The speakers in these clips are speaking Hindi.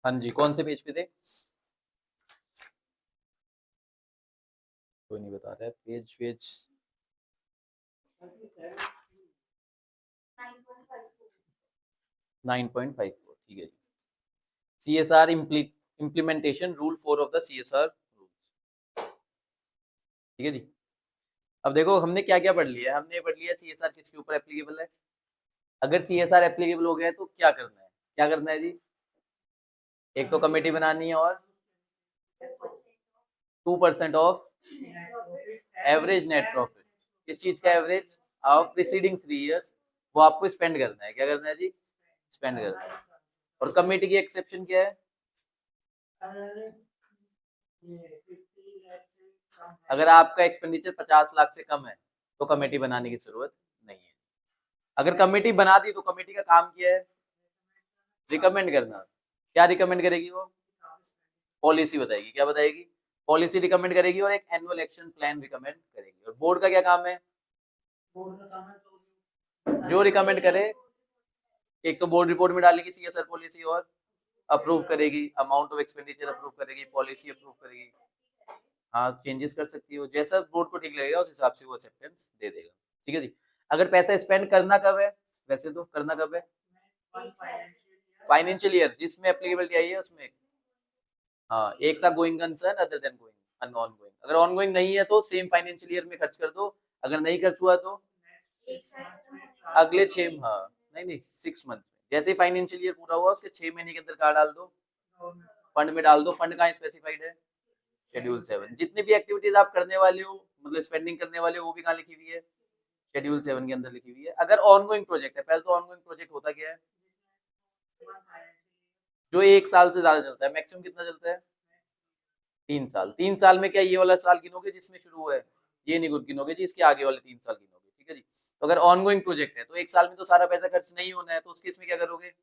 हाँ जी, कौन से पेज पे थे? कोई नहीं बता रहा है पेज पेज। 9.54 ठीक है जी। CSR implementation rule 4 of the CSR rules. ठीक है जी। अब देखो हमने क्या क्या पढ़ लिया है। हमने पढ़ लिया CSR किसके ऊपर एप्लीकेबल है। अगर CSR एप्लीकेबल हो गया है तो क्या करना है, क्या करना है जी? एक तो कमेटी बनानी है और 2% ऑफ एवरेज नेट प्रॉफिट। किस चीज का एवरेज? Of preceding 3 years। वो आपको स्पेंड करना है। क्या करना है जी? स्पेंड करना है। और कमेटी की एक्सेप्शन क्या है? अगर आपका एक्सपेंडिचर 50 लाख से कम है तो कमेटी बनाने की जरूरत नहीं है। अगर कमेटी बना दी तो कमेटी का काम क्या है? रिकमेंड करना। क्या रिकमेंड करेगी वो? पॉलिसी बताएगी। क्या बताएगी? पॉलिसी रिकमेंड करेगी और एक एनुअल एक्शन प्लान रिकमेंड करेगी। और बोर्ड का क्या काम है? जो रिकमेंड करे, एक तो बोर्ड रिपोर्ट में डालेगी CSR पॉलिसी और अप्रूव करेगी, अमाउंट ऑफ एक्सपेंडिचर अप्रूव करेगी, पॉलिसी अप्रूव करेगी। हाँ, चेंजेस कर सकती हो जैसा बोर्ड को ठीक लगेगा उस हिसाब से वो एक्सेप्टेंस दे देगा। ठीक है जी। अगर पैसा स्पेंड करना कब है? वैसे तो करना कब है? फाइनेंशियल ईयर जिसमें एप्लीकेबिलिटी आई है उसमें। हाँ, एक था going concern other than going on going. अगर ऑन गोइंग नहीं है तो सेम फाइनेंशियल ईयर में खर्च कर दो। अगर नहीं खर्च हुआ तो अगले 6, हाँ नहीं नहीं 6 मंथ में। जैसे ही फाइनेंशियल ईयर पूरा हुआ उसके 6 महीने के अंदर कहाँ डाल दो? फंड में डाल दो। फंड कहाँ स्पेसिफाइड है? शेड्यूल 7। जितनी भी एक्टिविटीज आप करने वाले हो, मतलब स्पेंडिंग करने वाले हो, वो भी कहाँ लिखी हुई है? शेड्यूल 7 के अंदर लिखी हुई है। अगर ऑनगोइंग प्रोजेक्ट है, पहले तो ऑनगोइंग प्रोजेक्ट होता क्या है? जो 1 साल से ज्यादा चलता है। मैक्सिमम कितना चलता है? 3 साल। 3 साल में क्या ये वाला साल गिनोगे जिसमें शुरू हुआ है? ये नहीं गिनोगे जी, इसके आगे वाले 3 साल गिनोगे। ठीक है जी। तो अगर ऑनगोइंग प्रोजेक्ट है तो 1 साल में तो सारा पैसा खर्च नहीं होना है, तो उसके इसमें क्या करोगे?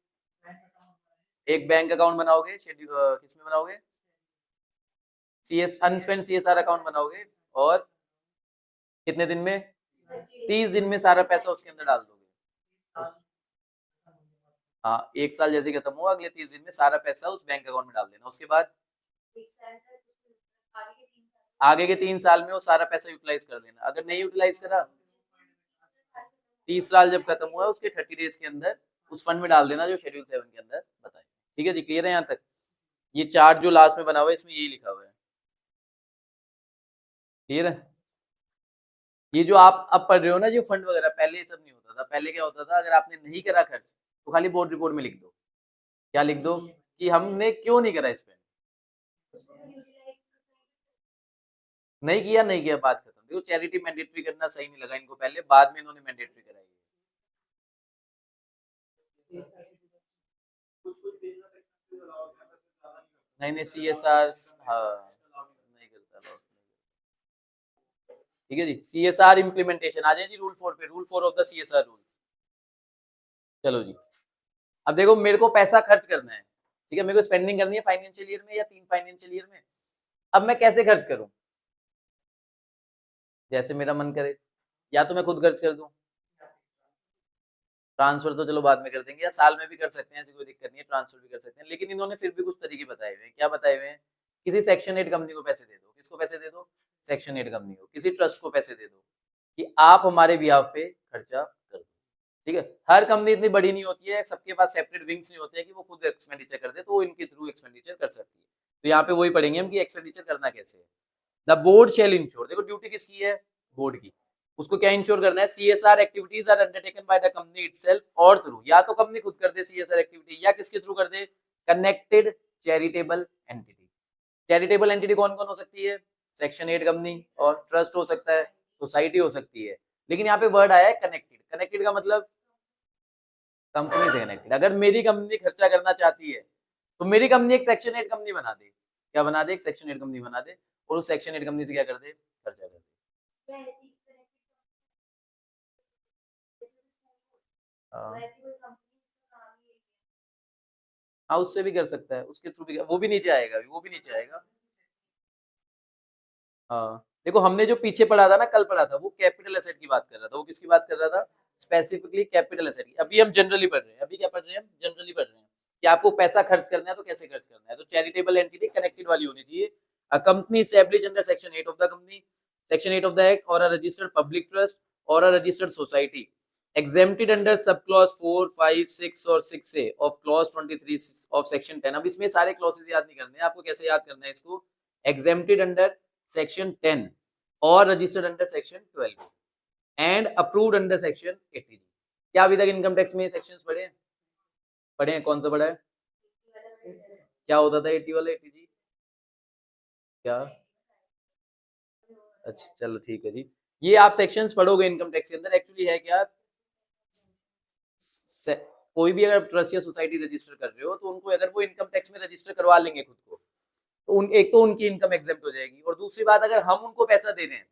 एक बैंक अकाउंट बनाओगे। शेड्यूल किसमें बनाओगे? अनस्पेंड CSR अकाउंट बनाओगे। और कितने दिन में? 30 दिन में सारा पैसा उसके अंदर डाल दोगे। हाँ, 1 साल जैसे खत्म हुआ अगले 30 दिन में सारा पैसा उस बैंक अकाउंट में डाल देना। उसके बाद आगे के 3 साल में वो सारा पैसा यूटिलाइज कर देना। अगर नहीं यूटिलाइज करा, 30 साल जब खत्म हुआ उसके 30 days के अंदर उस फंड में डाल देना जो शेड्यूल 7 के अंदर बताए। ठीक है जी, क्लियर है यहाँ तक? ये चार्ट जो लास्ट में बना हुआ है इसमें यही लिखा हुआ है। क्लियर है? ये जो आप अब पढ़ रहे हो ना, जो फंड वगैरह, पहले ये सब नहीं होता था। पहले क्या होता था, अगर आपने नहीं करा खर्च तो खाली बोर्ड रिपोर्ट में लिख दो। क्या लिख दो? कि हमने क्यों नहीं करा स्पेंड। नहीं किया, नहीं किया, बात खत्म। देखो, चैरिटी मैंडेटरी करना सही नहीं लगा इनको पहले, बाद में इन्होंने मैंडेटरी कराई है। नहीं नहीं CSR, हाँ नहीं करता। ठीक है जी। CSR इम्प्लीमेंटेशन आ जाए जी रूल 4 पे। Rule 4 of the CSR rule. चलो जी। अब देखो, मेरे को पैसा खर्च करना है। ठीक है, मेरे को स्पेंडिंग करनी है फाइनेंशियल ईयर में या 3 फाइनेंशियल ईयर में। अब मैं कैसे खर्च करूं? जैसे मेरा मन करे। या तो मैं खुद खर्च कर दूं, ट्रांसफर तो चलो बाद में कर देंगे, या साल में भी कर सकते हैं, ऐसी कोई दिक्कत नहीं है, ट्रांसफर भी कर सकते हैं। लेकिन इन्होंने फिर भी कुछ तरीके बताए हुए हैं। क्या बताए हुए हैं? किसी सेक्शन 8 कंपनी को पैसे दे दो। किसको पैसे दे दो? सेक्शन 8 कंपनी को। किसी ट्रस्ट को पैसे दे दो कि आप हमारे बिहाफ पे खर्चा कर दो। ठीक है। हर कंपनी इतनी बड़ी नहीं होती है, सबके पास सेपरेट विंग्स नहीं होते हैं कि वो खुद एक्सपेंडिचर कर दे, तो वो इनके थ्रू एक्सपेंडिचर कर सकती है। तो यहाँ पे वही पढ़ेंगे हम कि एक्सपेंडिचर करना कैसे है। The board shall ensure. देखो, ड्यूटी किसकी है? बोर्ड की। उसको क्या इंश्योर करना है? CSR activities are undertaken by the company itself और थ्रू, या तो कंपनी खुद कर दे CSR एक्टिविटी, या किसके थ्रू कर दे? Connected charitable entity. Charitable entity कौन कौन हो सकती है? सेक्शन 8 कंपनी, और ट्रस्ट हो सकता है, सोसाइटी हो सकती है। लेकिन यहाँ पे वर्ड आया है कनेक्टेड। कनेक्टेड का मतलब कंपनी से कनेक्टेड। अगर मेरी कंपनी खर्चा करना चाहती है तो मेरी कंपनी एक सेक्शन 8 कंपनी बना दे। क्या बना दे? एक सेक्शन 8 कंपनी बना दे, और उस सेक्शन 8 कंपनी से क्या कर दे? खर्चा कर दे। हाँ, हाँ उससे भी कर सकता है, उसके थ्रू भी। वो भी नीचे आएगा, वो भी नीचे आएगा। हाँ, देखो हमने जो पीछे पढ़ा था ना, कल पढ़ा था, वो कैपिटल एसेट की बात कर रहा था। वो किसकी बात कर रहा था? स्पेसिफिकली कैपिटल एसेट की। अभी हम जनरली पढ़ रहे हैं। अभी क्या पढ़ रहे हैं? हम जनरली पढ़ रहे हैं कि आपको पैसा खर्च करना है तो कैसे खर्च करना है। तो चैरिटेबल एंटिटी कनेक्टेड वाली होनी चाहिए। A company established under section 8 of the company section 8 of the Act or a registered public trust or a registered society exempted under sub clause 4, 5, 6 और 6A of clause 23 of section 10। अब इसमें सारे क्लॉसेस याद नहीं करने हैं, आपको कैसे याद करना है इसको, exempted under section 10 और registered under section 12 and approved under section 80G। क्या अभी तक इनकम टैक्स में सेक्शंस पढ़े हैं? पढ़े हैं, कौन सा पढ़ा है? क्या होता था 80 वाला 80G? क्या? अच्छा चलो ठीक है जी, ये आप सेक्शंस पढ़ोगे इनकम टैक्स के अंदर। एक्चुअली है क्या, कोई भी अगर ट्रस्ट या सोसाइटी रजिस्टर कर रहे हो तो उनको अगर वो इनकम टैक्स में रजिस्टर करवा लेंगे खुद को, तो एक तो उनकी इनकम एग्जेम्प्ट हो जाएगी, और दूसरी बात अगर हम उनको पैसा दे रहे हैं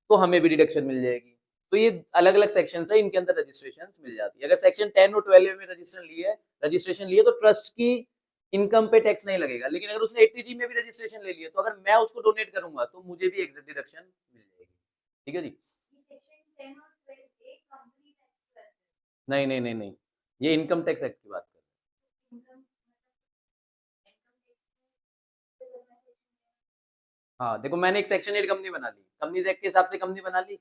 तो हमें भी डिडक्शन मिल जाएगी। तो ये अलग अलग सेक्शन है, इनके अंदर रजिस्ट्रेशन मिल जाती है। अगर सेक्शन 10 और 12 में रजिस्ट्रेशन लिए तो ट्रस्ट की इनकम पे टैक्स नहीं लगेगा, लेकिन अगर उसने 80G में भी रजिस्ट्रेशन ले लिया तो अगर मैं उसको डोनेट करूंगा तो मुझे भी एग्जेम्प्ट डिडक्शन मिल जाएगी। ठीक है जी। नहीं नहीं नहीं नहीं, ये इनकम टैक्स एक्ट की बात कर रहे हैं। हाँ देखो, मैंने एक सेक्शन 8 कंपनी बना ली, कंपनीज एक्ट के हिसाब से कंपनी बना ली।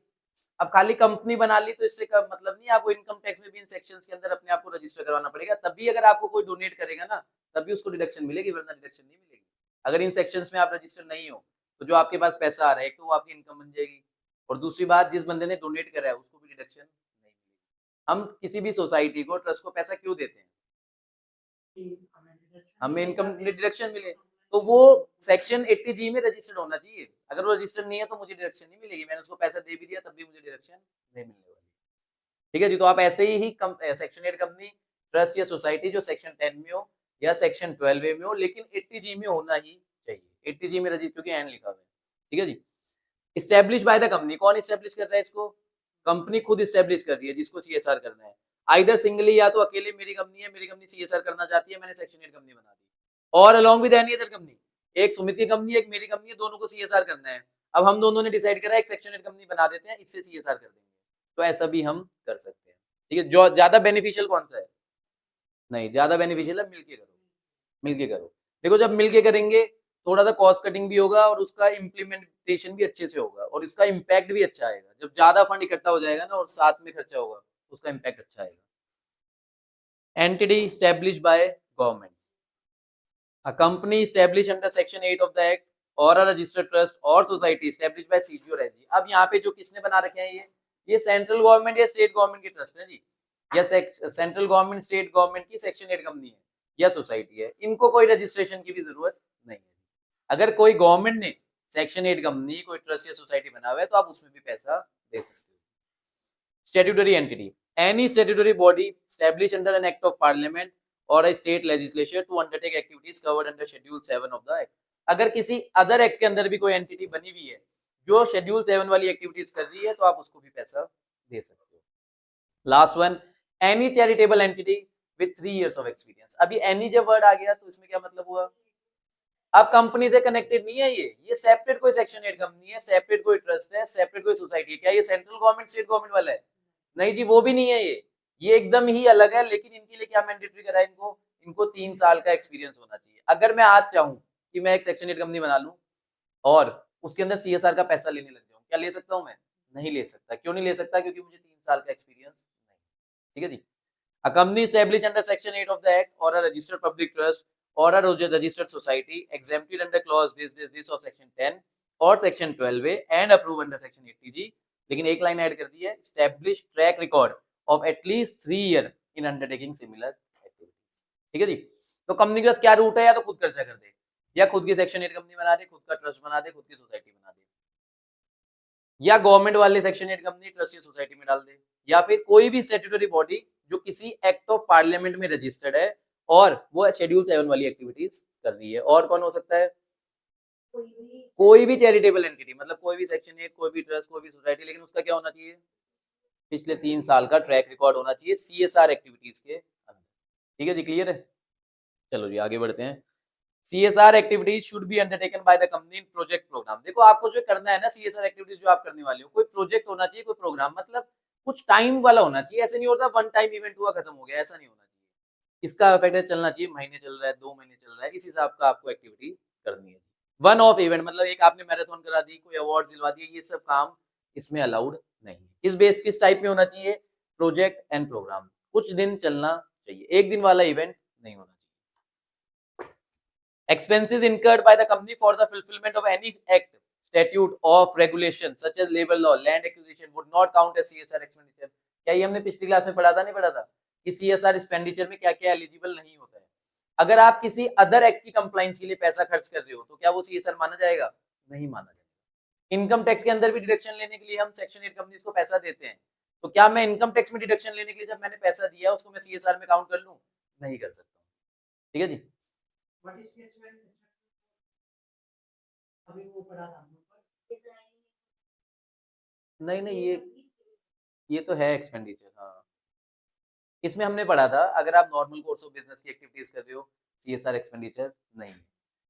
अब खाली कंपनी बना ली तो इससे का मतलब नहीं, आपको इनकम टैक्स में भी इन सेक्शंस के अंदर अपने आप को रजिस्टर करवाना पड़ेगा, तभी अगर आपको कोई डोनेट करेगा ना तभी उसको डिडक्शन मिलेगी, वरना डिडक्शन नहीं मिलेगी। अगर इन सेक्शंस में आप रजिस्टर नहीं हो तो जो आपके पास पैसा आ रहा है एक तो वो आपकी इनकम बन जाएगी, और दूसरी बात जिस बंदे ने डोनेट करा है उसको भी डिडक्शन नहीं मिलेगी। हम किसी भी सोसाइटी को, ट्रस्ट को पैसा क्यों देते हैं? हमें इनकम डिडक्शन मिले, तो वो सेक्शन 80G में रजिस्टर्ड होना चाहिए। अगर वो रजिस्टर्ड नहीं है तो मुझे डिडक्शन नहीं मिलेगी, मैंने उसको पैसा दे भी दिया तब भी मुझे डिडक्शन नहीं मिलने वाली। ठीक है जी। तो आप ऐसे ही सेक्शन 8 कंपनी, ट्रस्ट या सोसाइटी जो सेक्शन 10 में हो या सेक्शन 12 में हो, लेकिन 80G में होना ही चाहिए। 80G में रजिस्टर, क्योंकि एंड लिखा हुआ है। ठीक है जी। इस्टेब्लिश बाय द कंपनी, कौन इस्टेब्लिश कर रहा है इसको? कंपनी खुद इस्टेब्लिश कर रही है जिसको सीएसआर करना है। आइदर सिंगली, या तो अकेले मेरी कंपनी है, मेरी कंपनी सीएसआर करना चाहती है, मैंने सेक्शन 8 कंपनी बना दी, और along with any other company, एक सुमित की कंपनी है, एक मेरी कंपनी है, दोनों को सीएसआर करना है। अब हम दोनों ने डिसाइड करा एक सेक्शन 8 कंपनी बना देते हैं, इससे सीएसआर कर देंगे, तो ऐसा भी हम कर सकते हैं। ठीक है, जो ज्यादा बेनिफिशियल कौन सा है? नहीं, ज्यादा बेनिफिशियल है मिलके करो, मिलके करो। देखो जब मिलके करेंगे थोड़ा सा कॉस्ट कटिंग भी होगा और उसका इम्प्लीमेंटेशन भी अच्छे से होगा और इसका इम्पैक्ट भी अच्छा आएगा। जब ज्यादा फंड इकट्ठा हो जाएगा ना और साथ में खर्चा होगा, उसका इम्पैक्ट अच्छा आएगा। Entity established by government, a company established under section 8 of the act or a registered trust or society established by CG और SG। अब यहाँ पे जो किसने बना रखे हैं, ये सेंट्रल गवर्नमेंट या स्टेट गवर्नमेंट के ट्रस्ट है जी, या सेंट्रल गवर्नमेंट स्टेट गवर्नमेंट की सेक्शन 8 कंपनी है या सोसाइटी है, इनको कोई रजिस्ट्रेशन की भी जरूरत नहीं है। अगर कोई गवर्नमेंट ने सेक्शन 8 कंपनी, कोई ट्रस्ट या सोसाइटी बना हुआ है तो आप उसमें भी पैसा दे सकते हो। Statutory entity, any statutory body established under an act of parliament or a state legislature to undertake activities covered under schedule 7 of the act। अगर किसी अदर एक्ट के अंदर भी कोई एंटिटी बनी हुई है जो शेड्यूल 7 वाली एक्टिविटीज कर रही है तो आप उसको भी पैसा दे सकते हो। Last one, any charitable entity with 3 years of experience। अभी एनी जब वर्ड आ गया तो इसमें क्या मतलब हुआ? अब कंपनी से कनेक्टेड नहीं है, ये सेपरेट कोई सेक्शन 8 कंपनी है, सेपरेट कोई ट्रस्ट है, सेपरेट कोई सोसाइटी है। क्या ये सेंट्रल गवर्नमेंट स्टेट गवर्नमेंट वाला है? नहीं जी, वो भी नहीं है, ये एकदम ही अलग है। लेकिन इनके लिए क्या मैंडेटरी करा है, इनको 3 साल का एक्सपीरियंस होना चाहिए। अगर मैं आज चाहूं कि मैं एक सेक्शन 8 कंपनी बना लूं और उसके अंदर सीएसआर का पैसा लेने लग जाऊं, क्या ले सकता हूं मैं? नहीं ले सकता। क्यों नहीं ले सकता? क्योंकि मुझे 3 साल का एक्सपीरियंस नहीं। ठीक है जी। A company established under section 8 of the act or a registered public trust or a registered society exempted under clause this of section 10 or section 12A and approved under section 80G, लेकिन एक लाइन ऐड कर दी है, established track record of at least 3 year in undertaking similar activities। ठीक है जी। तो कंपनी के पास क्या रूट है, या तो खुद खर्चा कर दे, या खुद की सेक्शन 8 कंपनी बना दे, खुद का ट्रस्ट बना दे, खुद की सोसाइटी बना दे, या गवर्नमेंट वाले सेक्शन 8 कंपनी ट्रस्ट या सोसाइटी में डाल दे, या फिर कोई भी स्टैट्यूटरी बॉडी जो किसी एक्ट ऑफ पार्लियामेंट में रजिस्टर्ड है और वो शेड्यूल 7 वाली एक्टिविटीज कर रही है। और कौन हो सकता है? कोई भी चैरिटेबल एंटिटी, मतलब कोई भी सेक्शन 8, कोई भी ट्रस्ट, कोई भी सोसाइटी, लेकिन उसका क्या होना चाहिए? पिछले 3 साल का ट्रैक रिकॉर्ड होना चाहिए सीएसआर एक्टिविटीज के अंदर। ठीक है जी, क्लियर है? चलो जी आगे बढ़ते हैं। CSR activities should be undertaken by the company in project program. देखो आपको जो करना है ना, सीएसआर एक्टिविटीज जो आप करने वाले हो, कोई प्रोजेक्ट होना चाहिए, कोई प्रोग्राम, मतलब कुछ टाइम वाला होना चाहिए। ऐसे नहीं होता वन टाइम इवेंट हुआ खत्म हो गया, ऐसा नहीं होना चाहिए। इसका इफेक्ट चलना चाहिए, महीने चल रहा है, 2 महीने चल रहा है, इस हिसाब का आपको एक्टिविटी करनी है। वन ऑफ इवेंट मतलब एक आपने मैराथन करा दी, कोई अवार्ड दिलवा दिए, ये सब काम इसमें अलाउड नहीं है। किस टाइप में होना चाहिए? प्रोजेक्ट एंड प्रोग्राम, कुछ दिन चलना चाहिए, एक दिन वाला इवेंट नहीं होना चाहिए। Expenses incurred by the company for the fulfillment of any act, statute of regulation such as labor law, land acquisition would not count as CSR expenditure। क्या ये हमने पिछली क्लास में पढ़ा था? नहीं पढ़ा था कि CSR एक्सपेंडिचर में क्या क्या एलिजिबल नहीं होता है। अगर आप किसी अदर एक्ट की कंप्लाइंस के लिए पैसा खर्च कर रहे हो तो क्या वो CSR माना जाएगा? नहीं माना जाएगा। इनकम टैक्स के अंदर भी डिडक्शन लेने के लिए हम सेक्शन 8 कंपनीज को पैसा देते हैं, तो क्या मैं इनकम टैक्स में डिडक्शन लेने के लिए जब मैंने पैसा दिया उसको मैं CSR में काउंट कर लूं? नहीं कर सकता। ठीक है जी। अभी वो पढ़ा था नहीं ये तो है एक्सपेंडिचर। हाँ, इसमें हमने पढ़ा था अगर आप नॉर्मल कोर्स ऑफ बिजनेस की एक्टिविटीज कर रहे हो CSR एक्सपेंडिचर नहीं,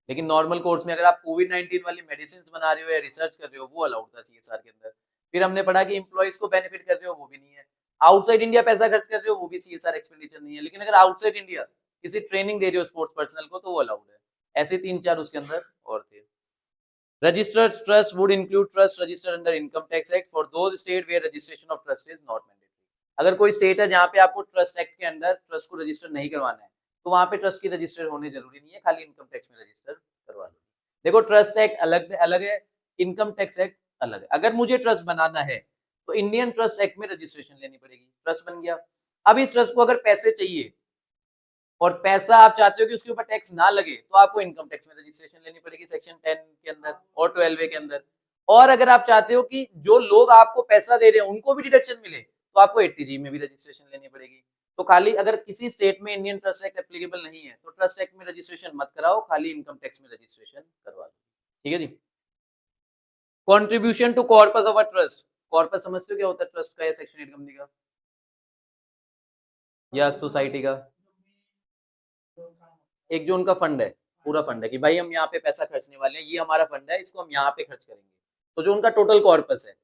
लेकिन नॉर्मल कोर्स में अगर आप कोविड-19 वाली मेडिसिन बना रहे हो या रिसर्च कर रहे हो वो अलाउड था CSR के अंदर। फिर हमने पढ़ा कि एम्प्लॉइज को बेनिफिट कर रहे हो वो भी नहीं है। आउटसाइड इंडिया पैसा खर्च कर रहे हो वो भी CSR एक्सपेंडिचर नहीं है, लेकिन अगर आउटसाइड इंडिया किसी ट्रेनिंग दे रहे हो स्पोर्ट्स पर्सनल को तो वो अलाउड है। ऐसे 3-4 उसके अंदर और थे। Registered trust would include trust registered under Income Tax Act for those state where registration of trust is not mandatory। अगर कोई स्टेट है जहाँ पे आपको ट्रस्ट एक्ट के अंदर ट्रस्ट को रजिस्टर नहीं करवाना है तो वहाँ पे ट्रस्ट की रजिस्टर होने जरूरी नहीं है, खाली इनकम टैक्स में रजिस्टर करवा लो। देखो ट्रस्ट एक्ट अलग अलग है, इनकम टैक्स एक्ट अलग है। अगर मुझे ट्रस्ट बनाना है तो इंडियन ट्रस्ट एक्ट में रजिस्ट्रेशन लेनी पड़ेगी, ट्रस्ट बन गया। अब इस ट्रस्ट को अगर पैसे चाहिए और पैसा आप चाहते हो कि उसके ऊपर टैक्स ना लगे तो आपको इनकम टैक्स में रजिस्ट्रेशन लेनी पड़ेगी सेक्शन 10 के अंदर और 12A के अंदर। और अगर आप चाहते हो कि जो लोग आपको पैसा दे रहे हैं उनको भी डिडक्शन मिले तो आपको 80G में भी रजिस्ट्रेशन लेनी पड़ेगी। तो खाली अगर किसी स्टेट में इंडियन ट्रस्ट एक्ट एप्लीकेबल नहीं है तो ट्रस्ट एक्ट में रजिस्ट्रेशन मत कराओ, खाली इनकम टैक्स में रजिस्ट्रेशन करवा दो। ठीक है जी। Contribution to corpus of a trust, corpus समझते हो क्या होता है ट्रस्ट का या सेक्शन 8 कंपनी का या सोसाइटी का? एक जो उनका फंड है, पूरा फंड है कि भाई हम यहाँ पे पैसा खर्चने वाले हैं, ये हमारा फंड है, इसको हम यहाँ पे खर्च करेंगे। तो जो उनका टोटल कॉर्पस है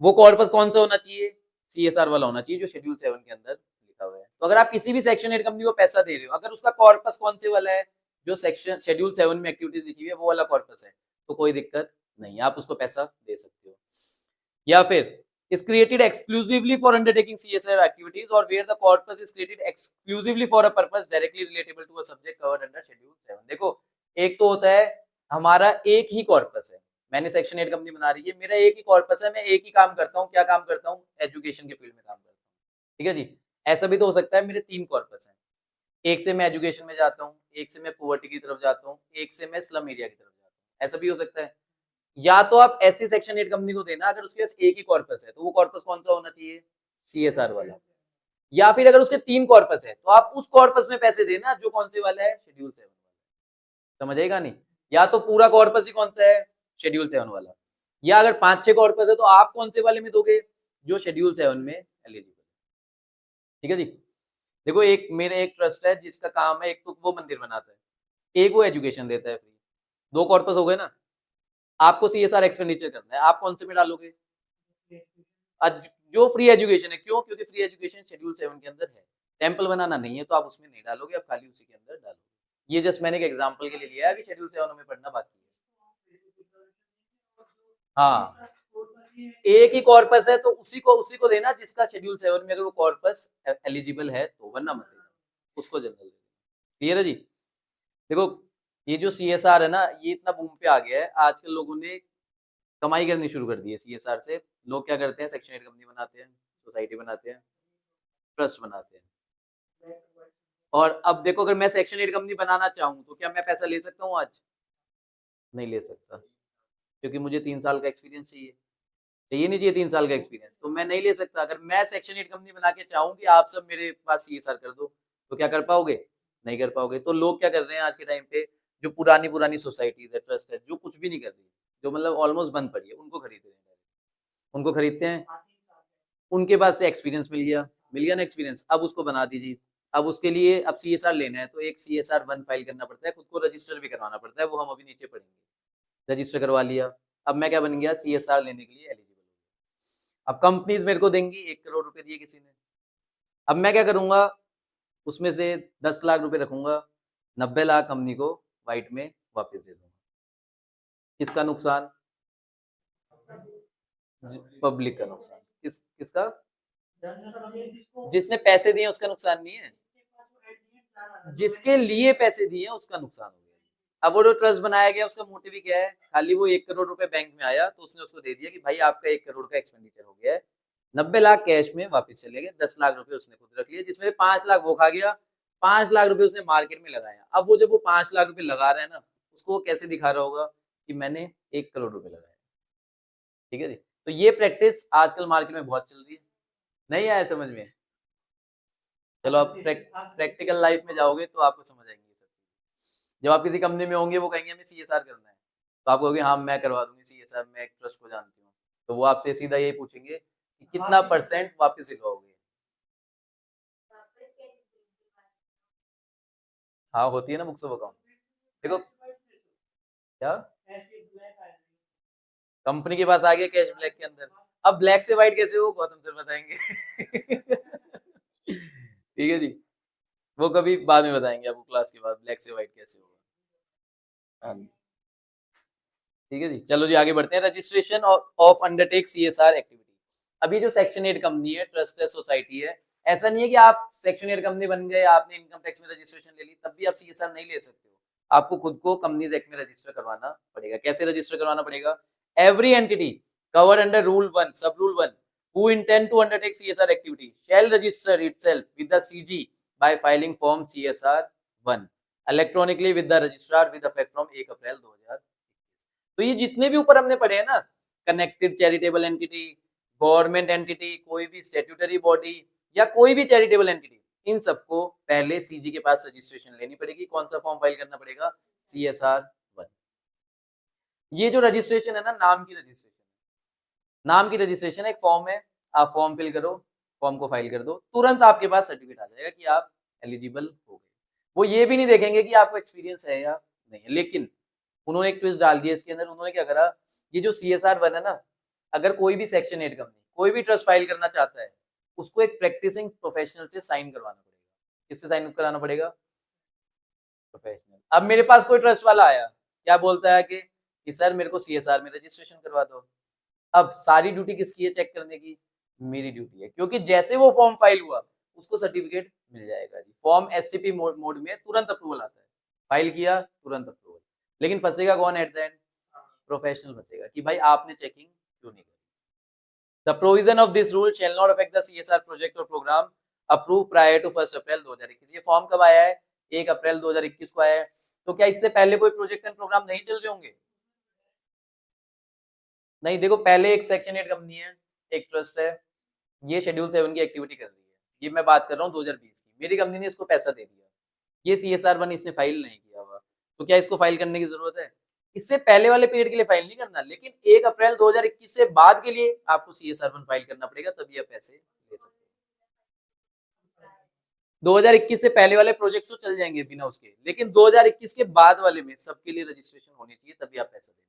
वो कॉर्पस कौन सा होना चाहिए? CSR वाला होना चाहिए जो शेड्यूल 7 के अंदर लिखा हुआ है। तो अगर आप किसी भी सेक्शन 8 कंपनी को पैसा दे रहे हो, अगर उसका कॉर्पस कौन से वाला है जो सेक्शन शेड्यूल 7 में एक्टिविटीज लिखी हुई है वो वाला कॉर्पस है तो कोई दिक्कत नहीं, आप उसको पैसा दे सकते हो। या फिर is created exclusively for undertaking CSR activities or where the corpus is created exclusively for a purpose directly relatable to a subject covered under schedule 7। देखो एक तो होता है हमारा एक ही कॉर्पस है, मैंने सेक्शन 8 कंपनी बना रही है, मेरा एक ही कॉर्पस है, मैं एक ही काम करता हूँ। क्या काम करता हूँ? एजुकेशन के फील्ड में काम करता हूँ। ठीक है जी। ऐसा भी तो हो सकता है मेरे 3 कॉर्पस हैं, एक से मैं एजुकेशन में जाता हूँ, एक से मैं पॉवर्टी की तरफ जाता हूँ, एक से मैं स्लम एरिया की तरफ जाता हूँ। ऐसा भी हो सकता है। या तो आप ऐसी सेक्शन 8 कंपनी को देना अगर उसके पास एक ही कॉर्पस है तो वो कॉर्पस कौन सा होना चाहिए? CSR वाला। या फिर अगर उसके 3 कॉर्पस है तो आप उस कॉर्पस में पैसे देना जो कौन से वाला है? शेड्यूल 7 वाला। समझ आएगा नहीं? या तो पूरा कॉर्पस ही कौन सा है? शेड्यूल 7 वाला। या अगर 5-6 कॉर्पस है तो आप कौन से वाले में दोगे? जो शेड्यूल 7 में एलिजिबल। ठीक है जी। देखो एक मेरे एक ट्रस्ट है जिसका काम है, एक तो वो मंदिर बनाता है, एक वो एजुकेशन देता है फ्री। 2 कॉर्पस हो गए ना। आपको CSR एक्सपेंडिचर करना है, आप कौन से में डालोगे? जो फ्री एजुकेशन है। क्यों? क्योंकि फ्री एजुकेशन शेड्यूल 7 के अंदर है। टेम्पल बनाना नहीं है तो आप उसमें नहीं डालोगे, आप खाली उसी के अंदर डालोगे। ये जस्ट मैंने एक एग्जांपल के लिए लिया है, अभी शेड्यूल 7 में पढ़ना बाकी है। हाँ, एक ही कॉर्पस है तो उसी को देना जिसका शेड्यूल 7 में अगर वो कॉर्पस एलिजिबल है तो, वरना मत देना, उसको जनरल देना। क्लियर है जी। देखो ये जो CSR है ना ये इतना बूम पे आ गया है, आजकल लोगों ने कमाई करनी शुरू कर दी है CSR से। लोग क्या करते हैं? सेक्शन 8 कंपनी बनाते हैं, सोसाइटी बनाते हैं, ट्रस्ट बनाते हैं। और अब देखो अगर मैं सेक्शन 8 कंपनी बनाना चाहूँ तो क्या मैं पैसा ले सकता हूँ आज? नहीं ले सकता, क्योंकि मुझे 3 साल का एक्सपीरियंस चाहिए। चाहिए नहीं चाहिए 3 साल का एक्सपीरियंस? तो मैं नहीं ले सकता। अगर मैं सेक्शन 8 कंपनी बना के चाहूँ कि आप सब मेरे पास CSR कर दो तो क्या कर पाओगे? नहीं कर पाओगे। तो लोग क्या कर रहे हैं आज के टाइम पे, जो पुरानी सोसाइटीज है, ट्रस्ट है, जो कुछ भी नहीं कर रही, जो मतलब ऑलमोस्ट बंद पड़ी है, उनको खरीद रहे हैं। उनको खरीदते हैं, उनके पास से एक्सपीरियंस मिल गया ना एक्सपीरियंस, अब उसको बना दीजिए। अब उसके लिए अब CSR लेना है तो एक CSR 1 फाइल करना पड़ता है, खुद को रजिस्टर भी करवाना पड़ता है, वो हम अभी नीचे पढ़ेंगे। रजिस्टर करवा लिया, अब मैं क्या बन गया? CSR लेने के लिए एलिजिबल। अब कंपनीज मेरे को देंगी, 1 करोड़ रुपए दिए किसी ने। अब मैं क्या करूंगा? उसमें से 10 लाख रुपए रखूंगा, 90 लाख कंपनी को व्हाइट में वापस दे दूंगा। किसका नुकसान? पब्लिक का नुकसान। किसका? जिसने पैसे दिए उसका नुकसान नहीं है, जिसके लिए पैसे दिए उसका नुकसान हो गया। अब वो जो ट्रस्ट बनाया गया उसका मोटिव ही क्या है? खाली वो 1 करोड़ रुपए बैंक में आया तो उसने उसको दे दिया कि भाई आपका 1 करोड़ का एक्सपेंडिचर हो गया है, 90 लाख कैश में वापस चले गए, 10 लाख रुपए उसने खुद रख लिए, जिसमें 5 लाख वो खा गया, 5 लाख रुपए उसने मार्केट में लगाया। अब वो जब वो 5 लाख रुपए लगा रहा है ना, उसको वो कैसे दिखा रहा होगा कि मैंने 1 करोड़ रुपए लगाए। ठीक है जी। तो ये प्रैक्टिस आजकल मार्केट में बहुत चल रही है। नहीं आया समझ में? चलो आप प्रैक्टिकल लाइफ में जाओगे तो आपको समझ आएंगे ये सब चीजें। जब आप किसी कंपनी में होंगे, वो कहेंगे हमें सीएसआर करना है, तो आप कहोगे हाँ मैं करवा दूंगी सीएसआर, मैं एक ट्रस्ट को जानती हूँ। तो वो आपसे सीधा यही पूछेंगे कि कितना % वापस दिलवाओगे। हाँ होती है ना बुक्स ऑफ अकाउंट। देखो क्या, कंपनी के पास आ गया कैश ब्लैक के अंदर। अब ब्लैक से व्हाइट कैसे हो, गौतम सर बताएंगे। ठीक है जी, वो कभी बाद में बताएंगे आपको क्लास के बाद, ब्लैक से व्हाइट कैसे होगा। हाँ, ठीक है जी। चलो जी आगे बढ़ते हैं। Registration of undertake CSR activity. अभी जो सेक्शन 8 कंपनी है, ट्रस्ट है, सोसाइटी है, ऐसा नहीं है कि आप सेक्शन 8 कंपनी बन गए, आपने इनकम टैक्स में रजिस्ट्रेशन ले ली, तब भी आप सीएसआर नहीं ले सकते हो। आपको खुद को कंपनीज एक्ट में रजिस्टर करवाना पड़ेगा। कैसे रजिस्टर करवाना पड़ेगा? Every entity covered under rule 1 सब rule 1 who intend to undertake CSR activity shall register itself with the CG by filing form CSR 1 electronically with the registrar with effect from 1 अप्रैल 2000। तो ये जितने भी ऊपर हमने पढ़े हैं ना, connected charitable entity, government entity, कोई भी स्टैट्यूटरी बॉडी या कोई भी चैरिटेबल एंटिटी, इन सबको पहले सीजी के पास रजिस्ट्रेशन लेनी पड़ेगी। कौन सा फॉर्म फाइल करना पड़ेगा? CSR 1। ये जो रजिस्ट्रेशन है ना, नाम की रजिस्ट्रेशन, नाम की रजिस्ट्रेशन एक फॉर्म है, आप फॉर्म फिल करो, फॉर्म को फाइल कर दो, तुरंत आपके पास सर्टिफिकेट आ जाएगा कि आप एलिजिबल हो गए। वो ये भी नहीं देखेंगे कि आपको एक्सपीरियंस है या नहीं है। लेकिन उन्होंने एक ट्विस्ट डाल दिया इसके अंदर। उन्होंने क्या करा, ये जो CSR 1 है ना, अगर कोई भी सेक्शन 8 कंपनी कोई भी ट्रस्ट फाइल करना चाहता है, उसको एक प्रैक्टिसिंग प्रोफेशनल से साइन करवाना पड़ेगा। किससे साइन कराना पड़ेगा? प्रोफेशनल। अब मेरे पास कोई ट्रस्ट वाला आया, क्या बोलता है कि सर मेरे को CSR में रजिस्ट्रेशन करवा दो। अब सारी ड्यूटी किसकी है चेक करने की? मेरी ड्यूटी है, क्योंकि जैसे वो फॉर्म फाइल हुआ उसको सर्टिफिकेट मिल जाएगा जी। फॉर्म एसटीपी मोड में तुरंत अप्रूवल आता है, फाइल किया तुरंत अप्रूवल। लेकिन फंसेगा कौन एट द एंड? प्रोफेशनल फंसेगा कि भाई आपने चेकिंग क्यों नहीं करी। The provision of this rule shall not affect the CSR project or programme approve prior to 1 अप्रैल 2021। ये फॉर्म कब आया है? 1 अप्रैल 2021 को आया है। तो क्या इससे पहले कोई प्रोजेक्ट एंड प्रोग्राम नहीं चल रहे होंगे? नहीं, देखो पहले एक सेक्शन 8 कंपनी है, एक ट्रस्ट है, ये शेड्यूल 7 की एक्टिविटी कर रही है। ये मैं बात कर रहा हूँ 2020 की। मेरी कंपनी ने इसको पैसा दे दिया, ये CSR 1 इसने फाइल नहीं किया हुआ, तो क्या इसको फाइल करने की जरूरत है? इससे पहले वाले पीरियड के लिए फाइल नहीं करना, लेकिन 1 अप्रैल 2021 से बाद के लिए आपको CSR 1 फाइल करना पड़ेगा, तभी आप पैसे ले सकते हैं। 2021 से पहले वाले प्रोजेक्ट तो चल जाएंगे बिना उसके, लेकिन 2021 के बाद वाले में सबके लिए रजिस्ट्रेशन होनी चाहिए, तभी आप पैसा देंगे।